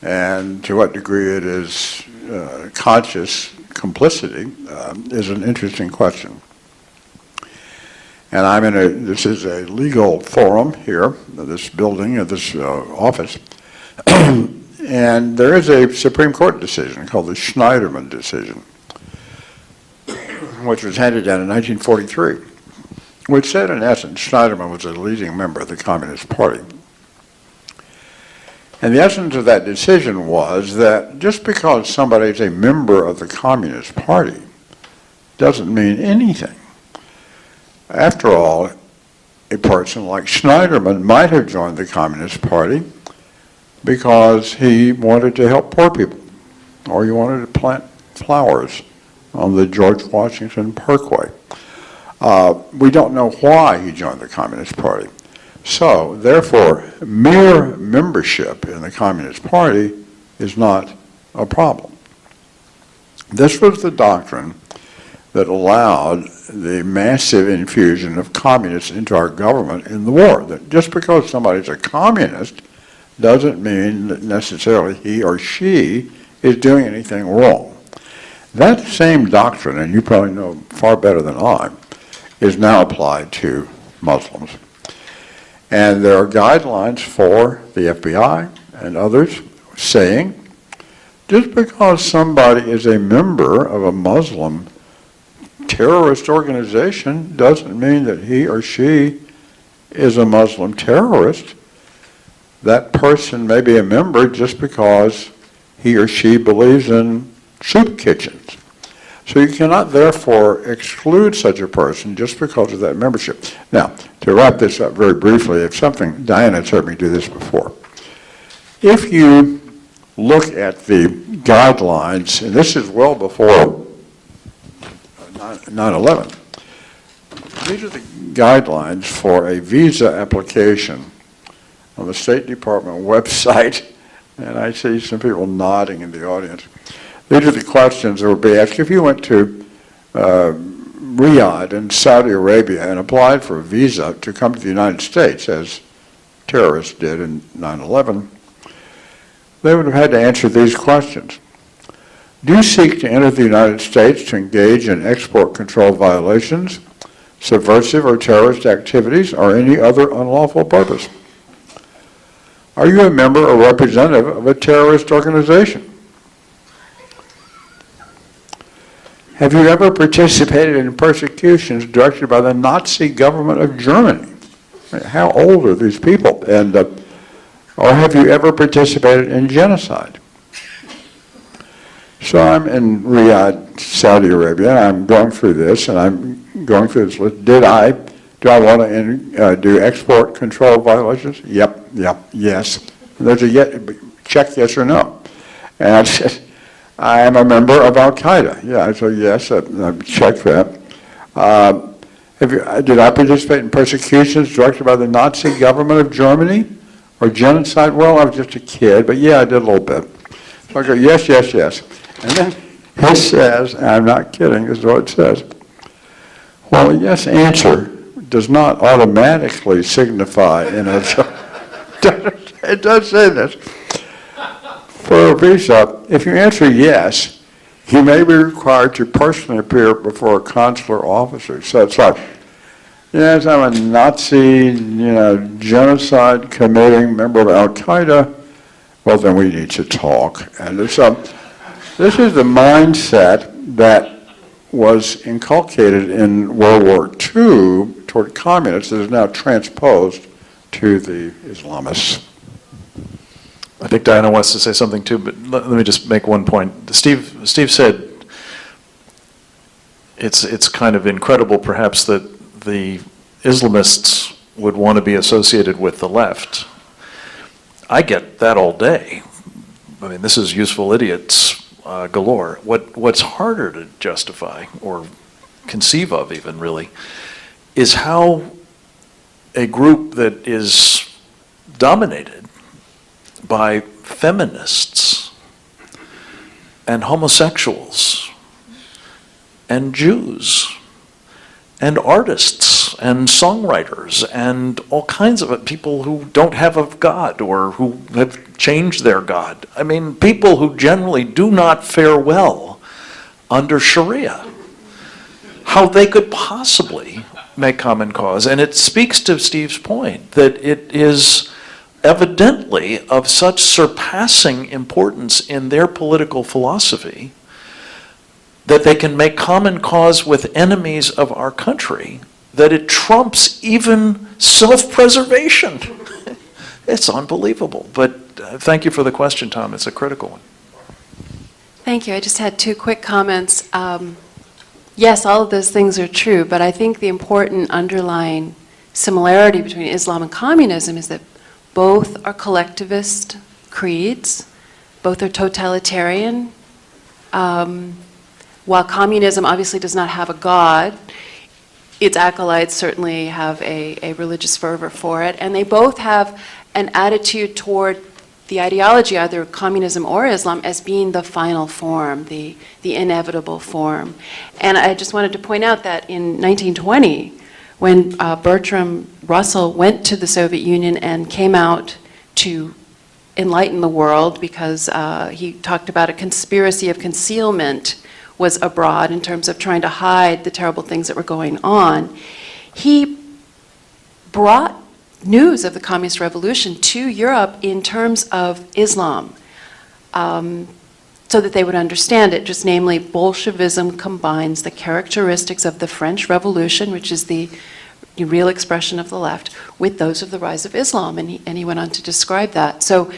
Speaker 3: and to what degree it is conscious complicity is an interesting question. And this is a legal forum here, this building, this office, and there is a Supreme Court decision called the Schneiderman decision, which was handed down in 1943, which said, in essence, Schneiderman was a leading member of the Communist Party. And the essence of that decision was that just because somebody is a member of the Communist Party doesn't mean anything. After all, a person like Schneiderman might have joined the Communist Party because he wanted to help poor people, or he wanted to plant flowers on the George Washington Parkway. We don't know why he joined the Communist Party. So, therefore, mere membership in the Communist Party is not a problem. This was the doctrine that allowed the massive infusion of communists into our government in the war. That just because somebody's a communist doesn't mean that necessarily he or she is doing anything wrong. That same doctrine, and you probably know far better than I, is now applied to Muslims. And there are guidelines for the FBI and others saying, just because somebody is a member of a Muslim terrorist organization doesn't mean that he or she is a Muslim terrorist. That person may be a member just because he or she believes in soup kitchens. So you cannot therefore exclude such a person just because of that membership. Now, to wrap this up very briefly, if something, Diana's heard me do this before. If you look at the guidelines, and this is well before 9/11, these are the guidelines for a visa application on the State Department website, and I see some people nodding in the audience. These are the questions that would be asked if you went to Riyadh in Saudi Arabia and applied for a visa to come to the United States, as terrorists did in 9/11. They would have had to answer these questions. Do you seek to enter the United States to engage in export control violations, subversive or terrorist activities, or any other unlawful purpose? Are you a member or representative of a terrorist organization? have you ever participated in persecutions directed by the Nazi government of Germany? How old are these people? And, or have you ever participated in genocide? So I'm in Riyadh, Saudi Arabia, I'm going through this, and I'm going through this list. Do I want to do export control violations? Yep, yes. And there's a check yes or no. And I said, I am a member of Al-Qaeda. Yeah, so yes, I've checked that. Did I participate in persecutions directed by the Nazi government of Germany or genocide? Well, I was just a kid, but yeah, I did a little bit. So I go, yes. And then it says, and I'm not kidding, this is what it says, well, a yes answer does not automatically signify in it does say this. For a visa, if you answer yes, you may be required to personally appear before a consular officer. So it's like, yes, I'm a Nazi, genocide committing member of Al-Qaeda. Well, then we need to talk. And it's, this is the mindset that was inculcated in World War II toward communists that is now transposed to the Islamists.
Speaker 1: I think Diana wants to say something too, but let me just make one point. Steve said it's kind of incredible perhaps that the Islamists would want to be associated with the left. I get that all day. I mean, this is useful idiots galore. What's harder to justify or conceive of even really is how a group that is dominated by feminists and homosexuals and Jews and artists and songwriters and all kinds of people who don't have a God or who have changed their God. I mean, people who generally do not fare well under Sharia. How they could possibly make common cause. And it speaks to Steve's point that it is evidently of such surpassing importance in their political philosophy that they can make common cause with enemies of our country, that it trumps even self-preservation. It's unbelievable. But thank you for the question, Tom. It's a critical one.
Speaker 2: Thank you. I just had two quick comments. Yes, all of those things are true, but I think the important underlying similarity between Islam and communism is that both are collectivist creeds, both are totalitarian. While communism obviously does not have a God, its acolytes certainly have a religious fervor for it, and they both have an attitude toward the ideology, either communism or Islam, as being the final form, the inevitable form. And I just wanted to point out that in 1920, when Bertrand Russell went to the Soviet Union and came out to enlighten the world because he talked about a conspiracy of concealment was abroad in terms of trying to hide the terrible things that were going on, he brought news of the Communist Revolution to Europe in terms of Islam, so that they would understand it. Just namely, Bolshevism combines the characteristics of the French Revolution, which is the real expression of the left, with those of the rise of Islam, and he went on to describe that. So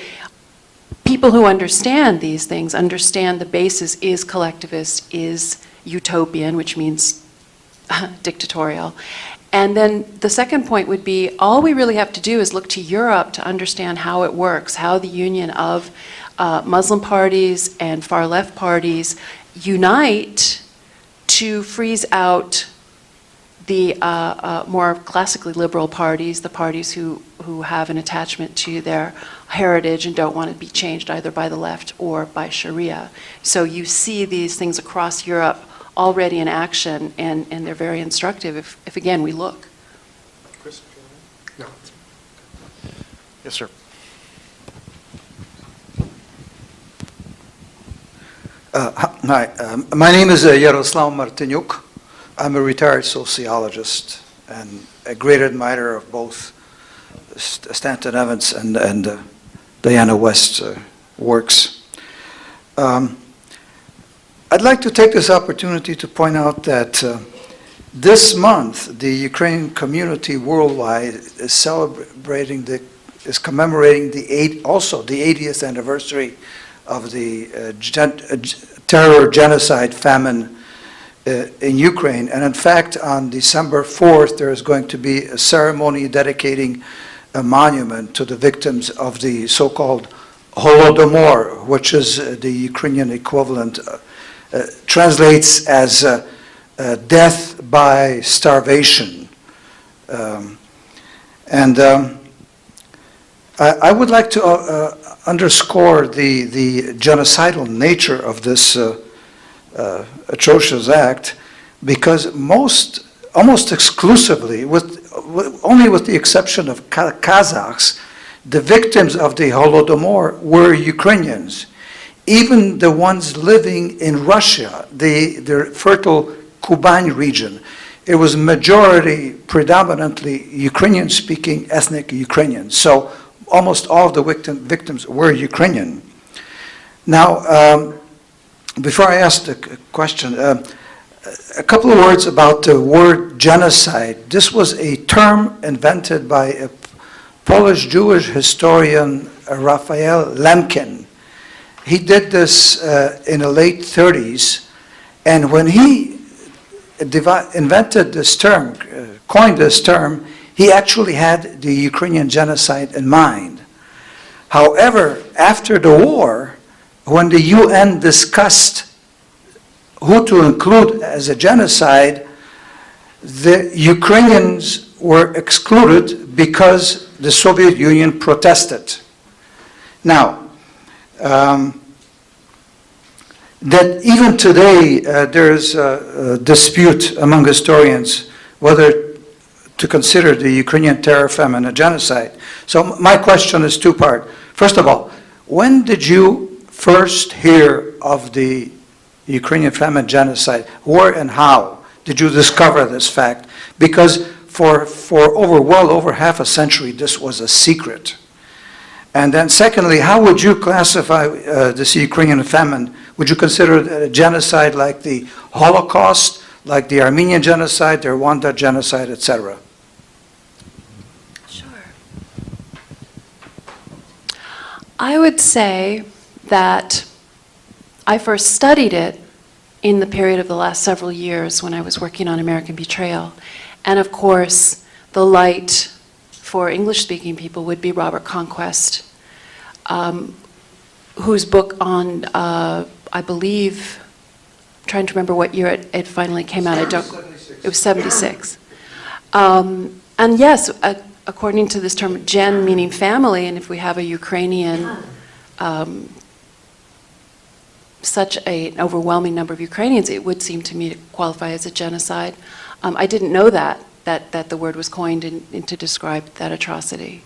Speaker 2: people who understand these things understand the basis is collectivist, is utopian, which means dictatorial. And then the second point would be, all we really have to do is look to Europe to understand how it works, how the union of Muslim parties and far left parties unite to freeze out the more classically liberal parties, the parties who have an attachment to their heritage and don't want to be changed either by the left or by Sharia. So you see these things across Europe already in action, and they're very instructive if again, we look.
Speaker 1: Chris? No. Yes, sir.
Speaker 8: Hi, my name is Yaroslav Martinyuk. I'm a retired sociologist and a great admirer of both Stanton Evans and Diana West's works. I'd like to take this opportunity to point out that this month, the Ukrainian community worldwide is commemorating also the 80th anniversary of the terror, genocide, famine in Ukraine. And in fact, on December 4th, there is going to be a ceremony dedicating a monument to the victims of the so-called Holodomor, which is the Ukrainian equivalent, translates as death by starvation. I would like to underscore the genocidal nature of this atrocious act, because almost exclusively, only with the exception of Kazakhs, the victims of the Holodomor were Ukrainians. Even the ones living in Russia, the fertile Kuban region, it was majority, predominantly Ukrainian-speaking ethnic Ukrainians. So almost all of the victims were Ukrainian. Now, before I ask the question, a couple of words about the word genocide. This was a term invented by a Polish-Jewish historian, Raphael Lemkin. He did this in the late 30s, and when he invented this term, coined this term, he actually had the Ukrainian genocide in mind. However, after the war, when the UN discussed who to include as a genocide, the Ukrainians were excluded because the Soviet Union protested. Now, that even today there's a dispute among historians whether to consider the Ukrainian terror, famine, a genocide. So my question is two-part. First of all, when did you first hear of the Ukrainian famine genocide? Where and how did you discover this fact? Because for well over half a century, this was a secret. And then secondly, how would you classify this Ukrainian famine? Would you consider it a genocide like the Holocaust, like the Armenian genocide, the Rwanda genocide, etc.?
Speaker 2: Sure. I would say that I first studied it in the period of the last several years when I was working on American Betrayal. And of course, the light for English-speaking people would be Robert Conquest, whose book on, I believe, I'm trying to remember what year it finally came out. It was 76. And yes, according to this term, gen meaning family, and if we have a Ukrainian, such an overwhelming number of Ukrainians, it would seem to me to qualify as a genocide. I didn't know that the word was coined to describe that atrocity.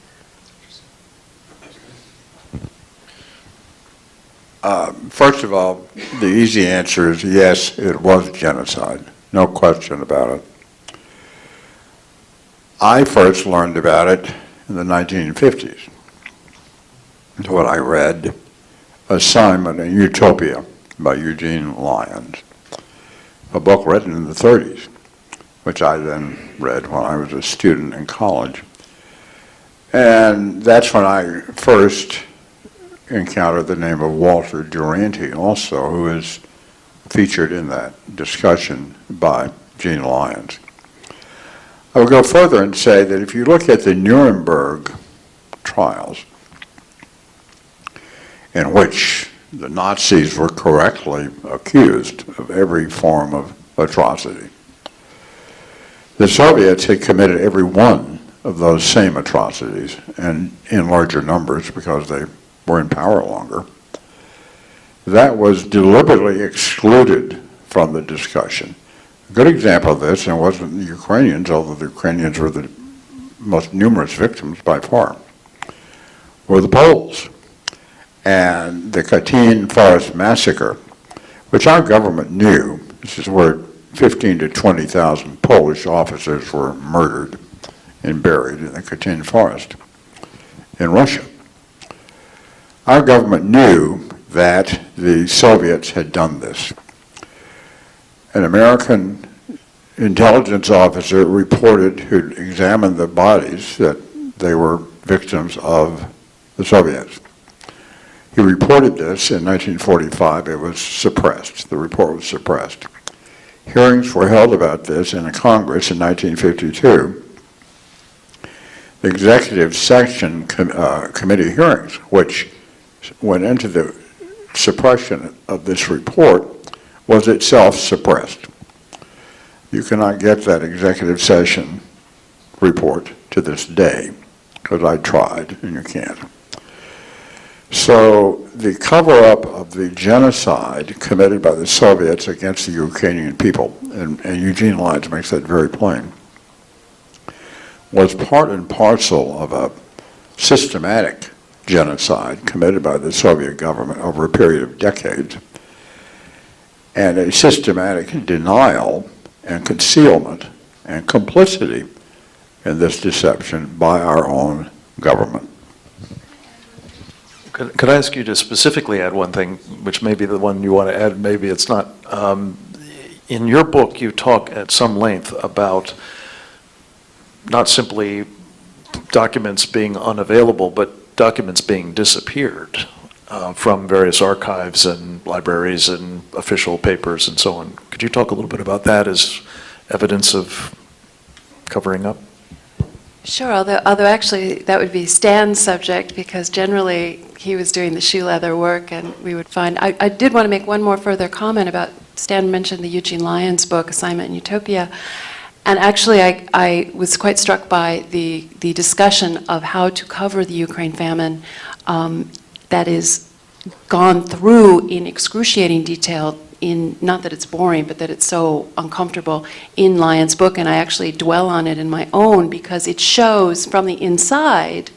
Speaker 3: First of all, the easy answer is yes, it was genocide. No question about it. I first learned about it in the 1950s. It's what I read, Assignment in Utopia by Eugene Lyons, a book written in the 30s, which I then read when I was a student in college. And that's when I first encountered the name of Walter Duranty also, who is featured in that discussion by Gene Lyons. I will go further and say that if you look at the Nuremberg trials, in which the Nazis were correctly accused of every form of atrocity, the Soviets had committed every one of those same atrocities, and in larger numbers because they were in power longer. That was deliberately excluded from the discussion. A good example of this, and it wasn't the Ukrainians, although the Ukrainians were the most numerous victims by far, were the Poles. And the Katyn Forest Massacre, which our government knew, this is where 15 to 20,000 Polish officers were murdered and buried in the Katyn Forest in Russia. Our government knew that the Soviets had done this. an American intelligence officer reported, who'd examined the bodies, that they were victims of the Soviets. He reported this in 1945. It was suppressed. The report was suppressed. Hearings were held about this in a Congress in 1952. The executive section committee hearings, which went into the suppression of this report, was itself suppressed. You cannot get that executive session report to this day, because I tried, and you can't. So the cover-up of the genocide committed by the Soviets against the Ukrainian people, and Eugene Lyons makes that very plain, was part and parcel of a systematic genocide committed by the Soviet government over a period of decades, and a systematic denial and concealment and complicity in this deception by our own government.
Speaker 1: Could I ask you to specifically add one thing, which may be the one you want to add, maybe it's not. In your book, you talk at some length about not simply documents being unavailable, but documents being disappeared from various archives and libraries and official papers and so on. Could you talk a little bit about that as evidence of covering up?
Speaker 2: Sure, although actually that would be Stan's subject, because generally he was doing the shoe leather work, and we would find, I did want to make one more further comment about, Stan mentioned the Eugene Lyons book, Assignment in Utopia, and actually I was quite struck by the discussion of how to cover the Ukraine famine that is gone through in excruciating detail, in, not that it's boring, but that it's so uncomfortable, in Lyons' book, and I actually dwell on it in my own because it shows from the inside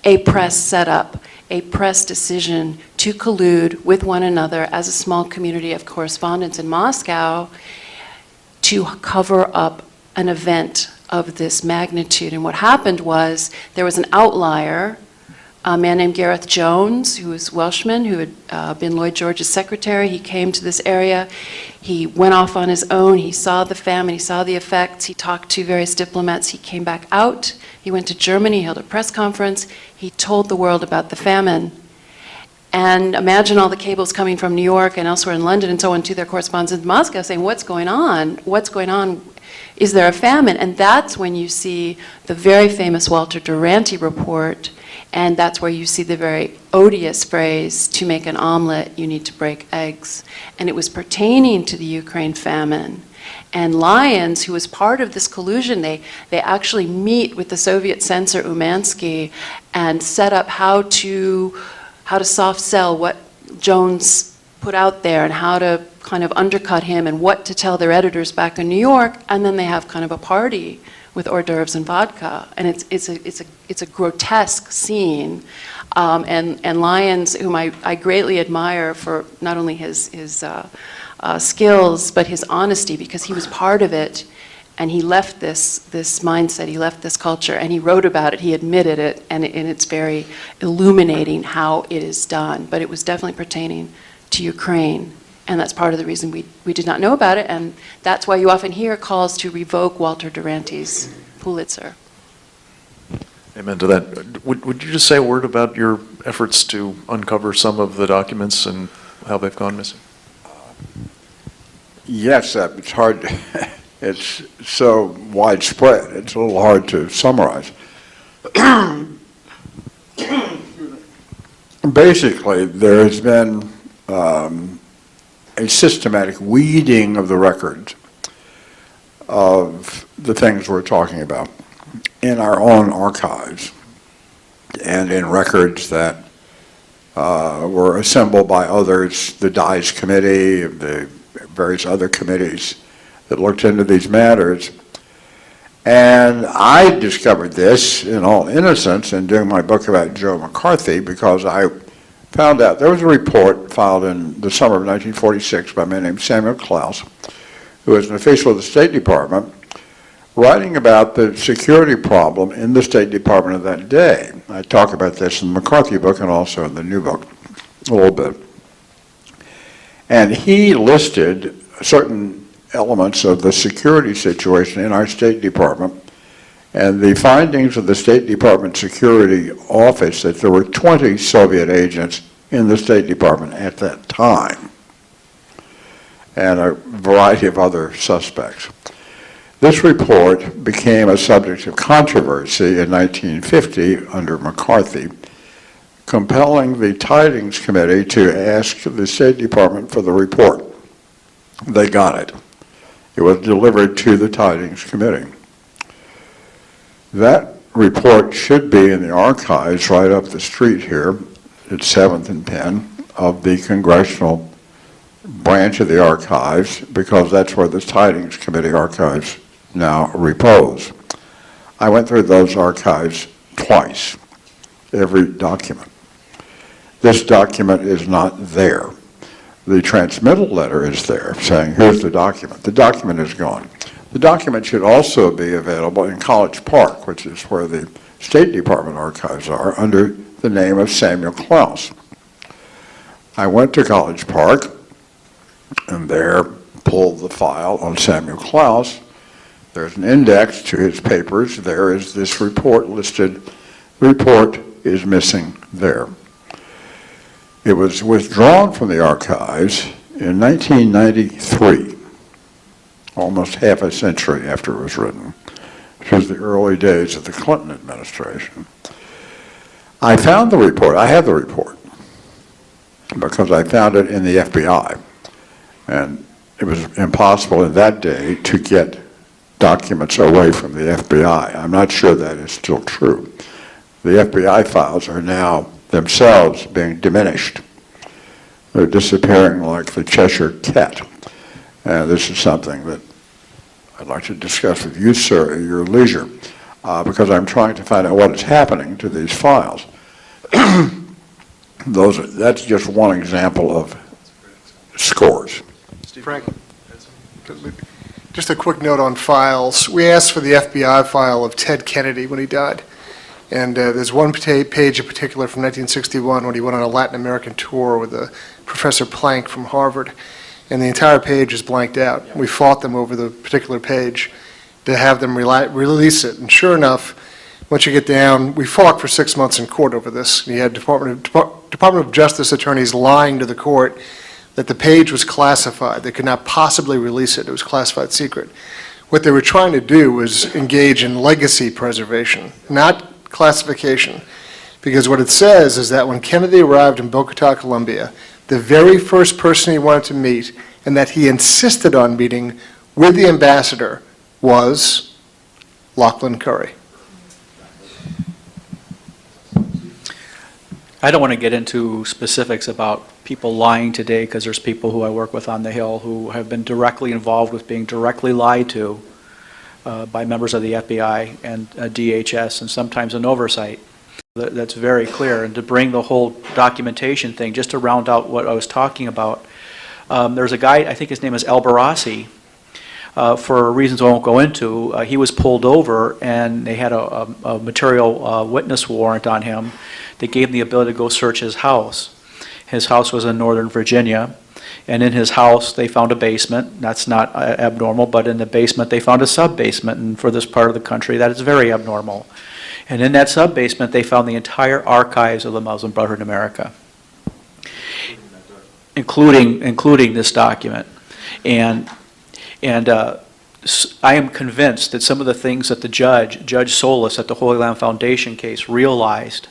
Speaker 2: a press setup, a press decision to collude with one another as a small community of correspondents in Moscow to cover up an event of this magnitude. And what happened was there was an outlier, a man named Gareth Jones, who was Welshman, who had been Lloyd George's secretary. He came to this area. He went off on his own. He saw the famine. He saw the effects. He talked to various diplomats. He came back out. He went to Germany, held a press conference. He told the world about the famine. And imagine all the cables coming from New York and elsewhere in London and so on to their correspondents in Moscow saying, what's going on? What's going on? Is there a famine? And that's when you see the very famous Walter Duranty report. And that's where you see the very odious phrase, to make an omelet, you need to break eggs. And it was pertaining to the Ukraine famine. And Lyons, who was part of this collusion, they actually meet with the Soviet censor Umansky and set up how to soft sell what Jones put out there and how to kind of undercut him and what to tell their editors back in New York. And then they have kind of a party with hors d'oeuvres and vodka, and it's a grotesque scene. And Lyons, whom I greatly admire for not only his skills but his honesty, because he was part of it, and he left this mindset, he left this culture, and he wrote about it. He admitted it, and it's very illuminating how it is done. But it was definitely pertaining to Ukraine. And that's part of the reason we did not know about it, and that's why you often hear calls to revoke Walter Duranty's Pulitzer.
Speaker 1: Amen to that. Would you just say a word about your efforts to uncover some of the documents and how they've gone missing?
Speaker 3: Yes, it's hard. It's so widespread. It's a little hard to summarize. Basically, there has been a systematic weeding of the records of the things we're talking about in our own archives and in records that were assembled by others, the Dies Committee, the various other committees that looked into these matters. And I discovered this in all innocence in doing my book about Joe McCarthy, because I found out there was a report filed in the summer of 1946 by a man named Samuel Klaus, who was an official of the State Department, writing about the security problem in the State Department of that day. I talk about this in the McCarthy book and also in the new book a little bit. And he listed certain elements of the security situation in our State Department. And the findings of the State Department Security Office that there were 20 Soviet agents in the State Department at that time, and a variety of other suspects. This report became a subject of controversy in 1950 under McCarthy, compelling the Tidings Committee to ask the State Department for the report. They got it. It was delivered to the Tidings Committee. That report should be in the archives right up the street here at 7th and Penn of the Congressional branch of the archives, because that's where the Tidings Committee archives now repose. I went through those archives twice, every document. This document is not there. The transmittal letter is there saying, here's the document. The document is gone. The document should also be available in College Park, which is where the State Department archives are, under the name of Samuel Klaus. I went to College Park and there pulled the file on Samuel Klaus. There's an index to his papers. There is this report listed. The report is missing there. It was withdrawn from the archives in 1993. Almost half a century after it was written, which was the early days of the Clinton administration. I found the report. I have the report because I found it in the FBI. And it was impossible in that day to get documents away from the FBI. I'm not sure that is still true. The FBI files are now themselves being diminished. They're disappearing like the Cheshire Cat. And this is something that I'd like to discuss with you, sir, at your leisure, because I'm trying to find out what is happening to these files. That's just one example of scores.
Speaker 4: Frank, just a quick note on files. We asked for the FBI file of Ted Kennedy when he died. And there's one page in particular from 1961 when he went on a Latin American tour with Professor Planck from Harvard. And the entire page is blanked out. We fought them over the particular page to have them release it. And sure enough, once you get down, we fought for 6 months in court over this. You had Department of Justice attorneys lying to the court that the page was classified. They could not possibly release it. It was classified secret. What they were trying to do was engage in legacy preservation, not classification. Because what it says is that when Kennedy arrived in Bogota, Colombia, the very first person he wanted to meet, and that he insisted on meeting with the ambassador, was Lachlan Curry.
Speaker 5: I don't want to get into specifics about people lying today, because there's people who I work with on the Hill who have been directly involved with being directly lied to by members of the FBI and DHS, and sometimes an oversight. That's very clear. And to bring the whole documentation thing, just to round out what I was talking about, there's a guy, I think his name is Albarrasi, for reasons I won't go into. He was pulled over and they had a material witness warrant on him that gave him the ability to go search his house. His house was in Northern Virginia, and in his house they found a basement. That's not abnormal, but in the basement they found a sub-basement, and for this part of the country that is very abnormal. And in that sub-basement they found the entire archives of the Muslim Brotherhood in America, including this document. And I am convinced that some of the things that the Judge Solis at the Holy Land Foundation case realized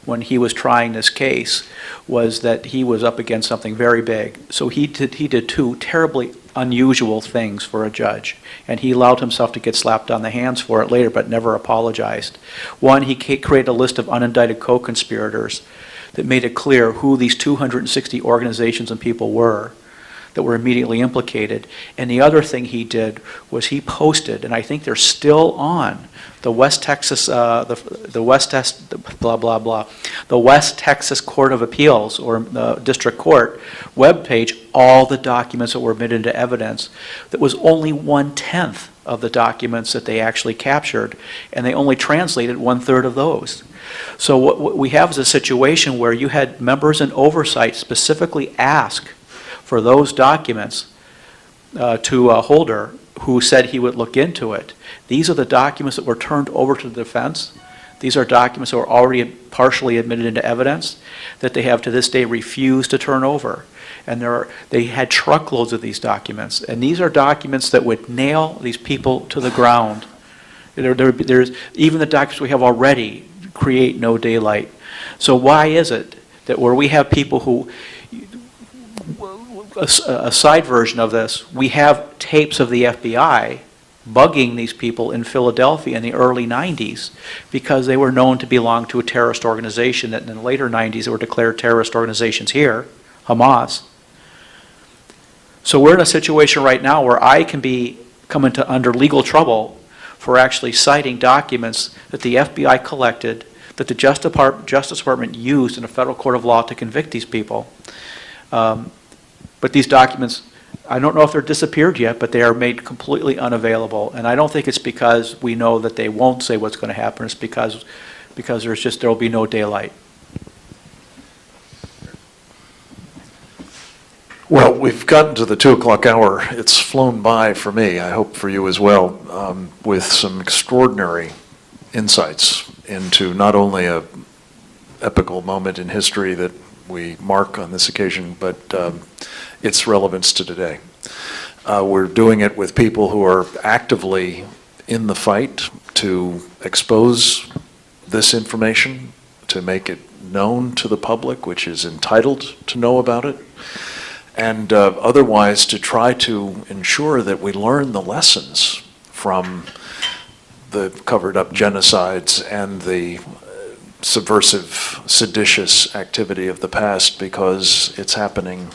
Speaker 5: when he was trying this case was that he was up against something very big. So he did two terribly unusual things for a judge, and he allowed himself to get slapped on the hands for it later, but never apologized. One, he created a list of unindicted co-conspirators that made it clear who these 260 organizations and people were that were immediately implicated. And the other thing he did was he posted, and I think they're still on the West Texas, the West Texas Court of Appeals, or the District Court webpage, all the documents that were admitted into evidence. That was only 1/10 of the documents that they actually captured, and they only translated 1/3 of those. So what we have is a situation where you had members in oversight specifically ask for those documents to Holder, who said he would look into it. These are the documents that were turned over to the defense. These are documents that were already partially admitted into evidence that they have to this day refused to turn over. And they had truckloads of these documents. And these are documents that would nail these people to the ground. There's, even the documents we have already create no daylight. So why is it that where we have people who, a side version of this, we have tapes of the FBI bugging these people in Philadelphia in the early 90s because they were known to belong to a terrorist organization that in the later 90s they were declared terrorist organizations here, Hamas. So we're in a situation right now where I can be come under legal trouble for actually citing documents that the FBI collected, that the Justice Department used in a federal court of law to convict these people. But these documents, I don't know if they're disappeared yet, but they are made completely unavailable. And I don't think it's because we know that they won't say what's going to happen. It's because there will be no daylight.
Speaker 1: Well, we've gotten to the 2 o'clock hour. It's flown by for me, I hope for you as well, with some extraordinary insights into not only a epical moment in history that we mark on this occasion, but its relevance to today. We're doing it with people who are actively in the fight to expose this information, to make it known to the public, which is entitled to know about it, and otherwise to try to ensure that we learn the lessons from the covered-up genocides and the subversive, seditious activity of the past, because it's happening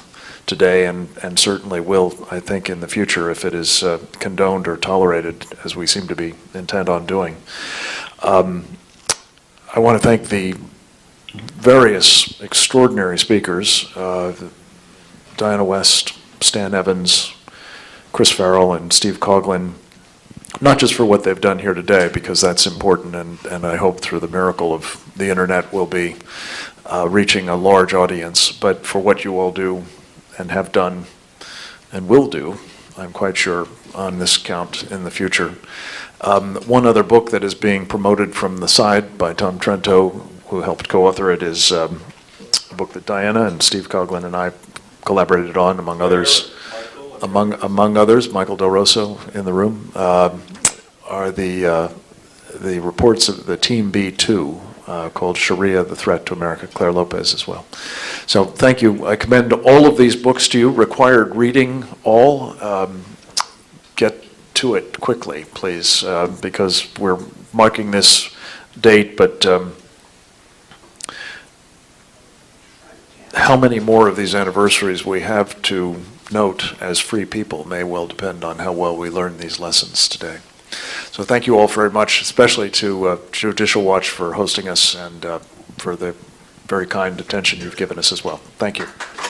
Speaker 1: today and certainly will, I think, in the future if it is condoned or tolerated, as we seem to be intent on doing. I want to thank the various extraordinary speakers, Diana West, Stan Evans, Chris Farrell, and Steve Coughlin, not just for what they've done here today, because that's important, and I hope through the miracle of the internet we'll be reaching a large audience, but for what you all do and have done and will do, I'm quite sure, on this count in the future. One other book that is being promoted from the side by Tom Trento, who helped co-author it, is a book that Diana and Steve Coughlin and I collaborated on, among others. Among others, Michael Del Rosso in the room, are the reports of the Team B2 called Sharia, the Threat to America, Claire Lopez as well. So thank you. I commend all of these books to you. Required reading all. Get to it quickly, please, because we're marking this date, but how many more of these anniversaries we have to note as free people may well depend on how well we learn these lessons today. So thank you all very much, especially to Judicial Watch for hosting us and for the very kind attention you've given us as well. Thank you.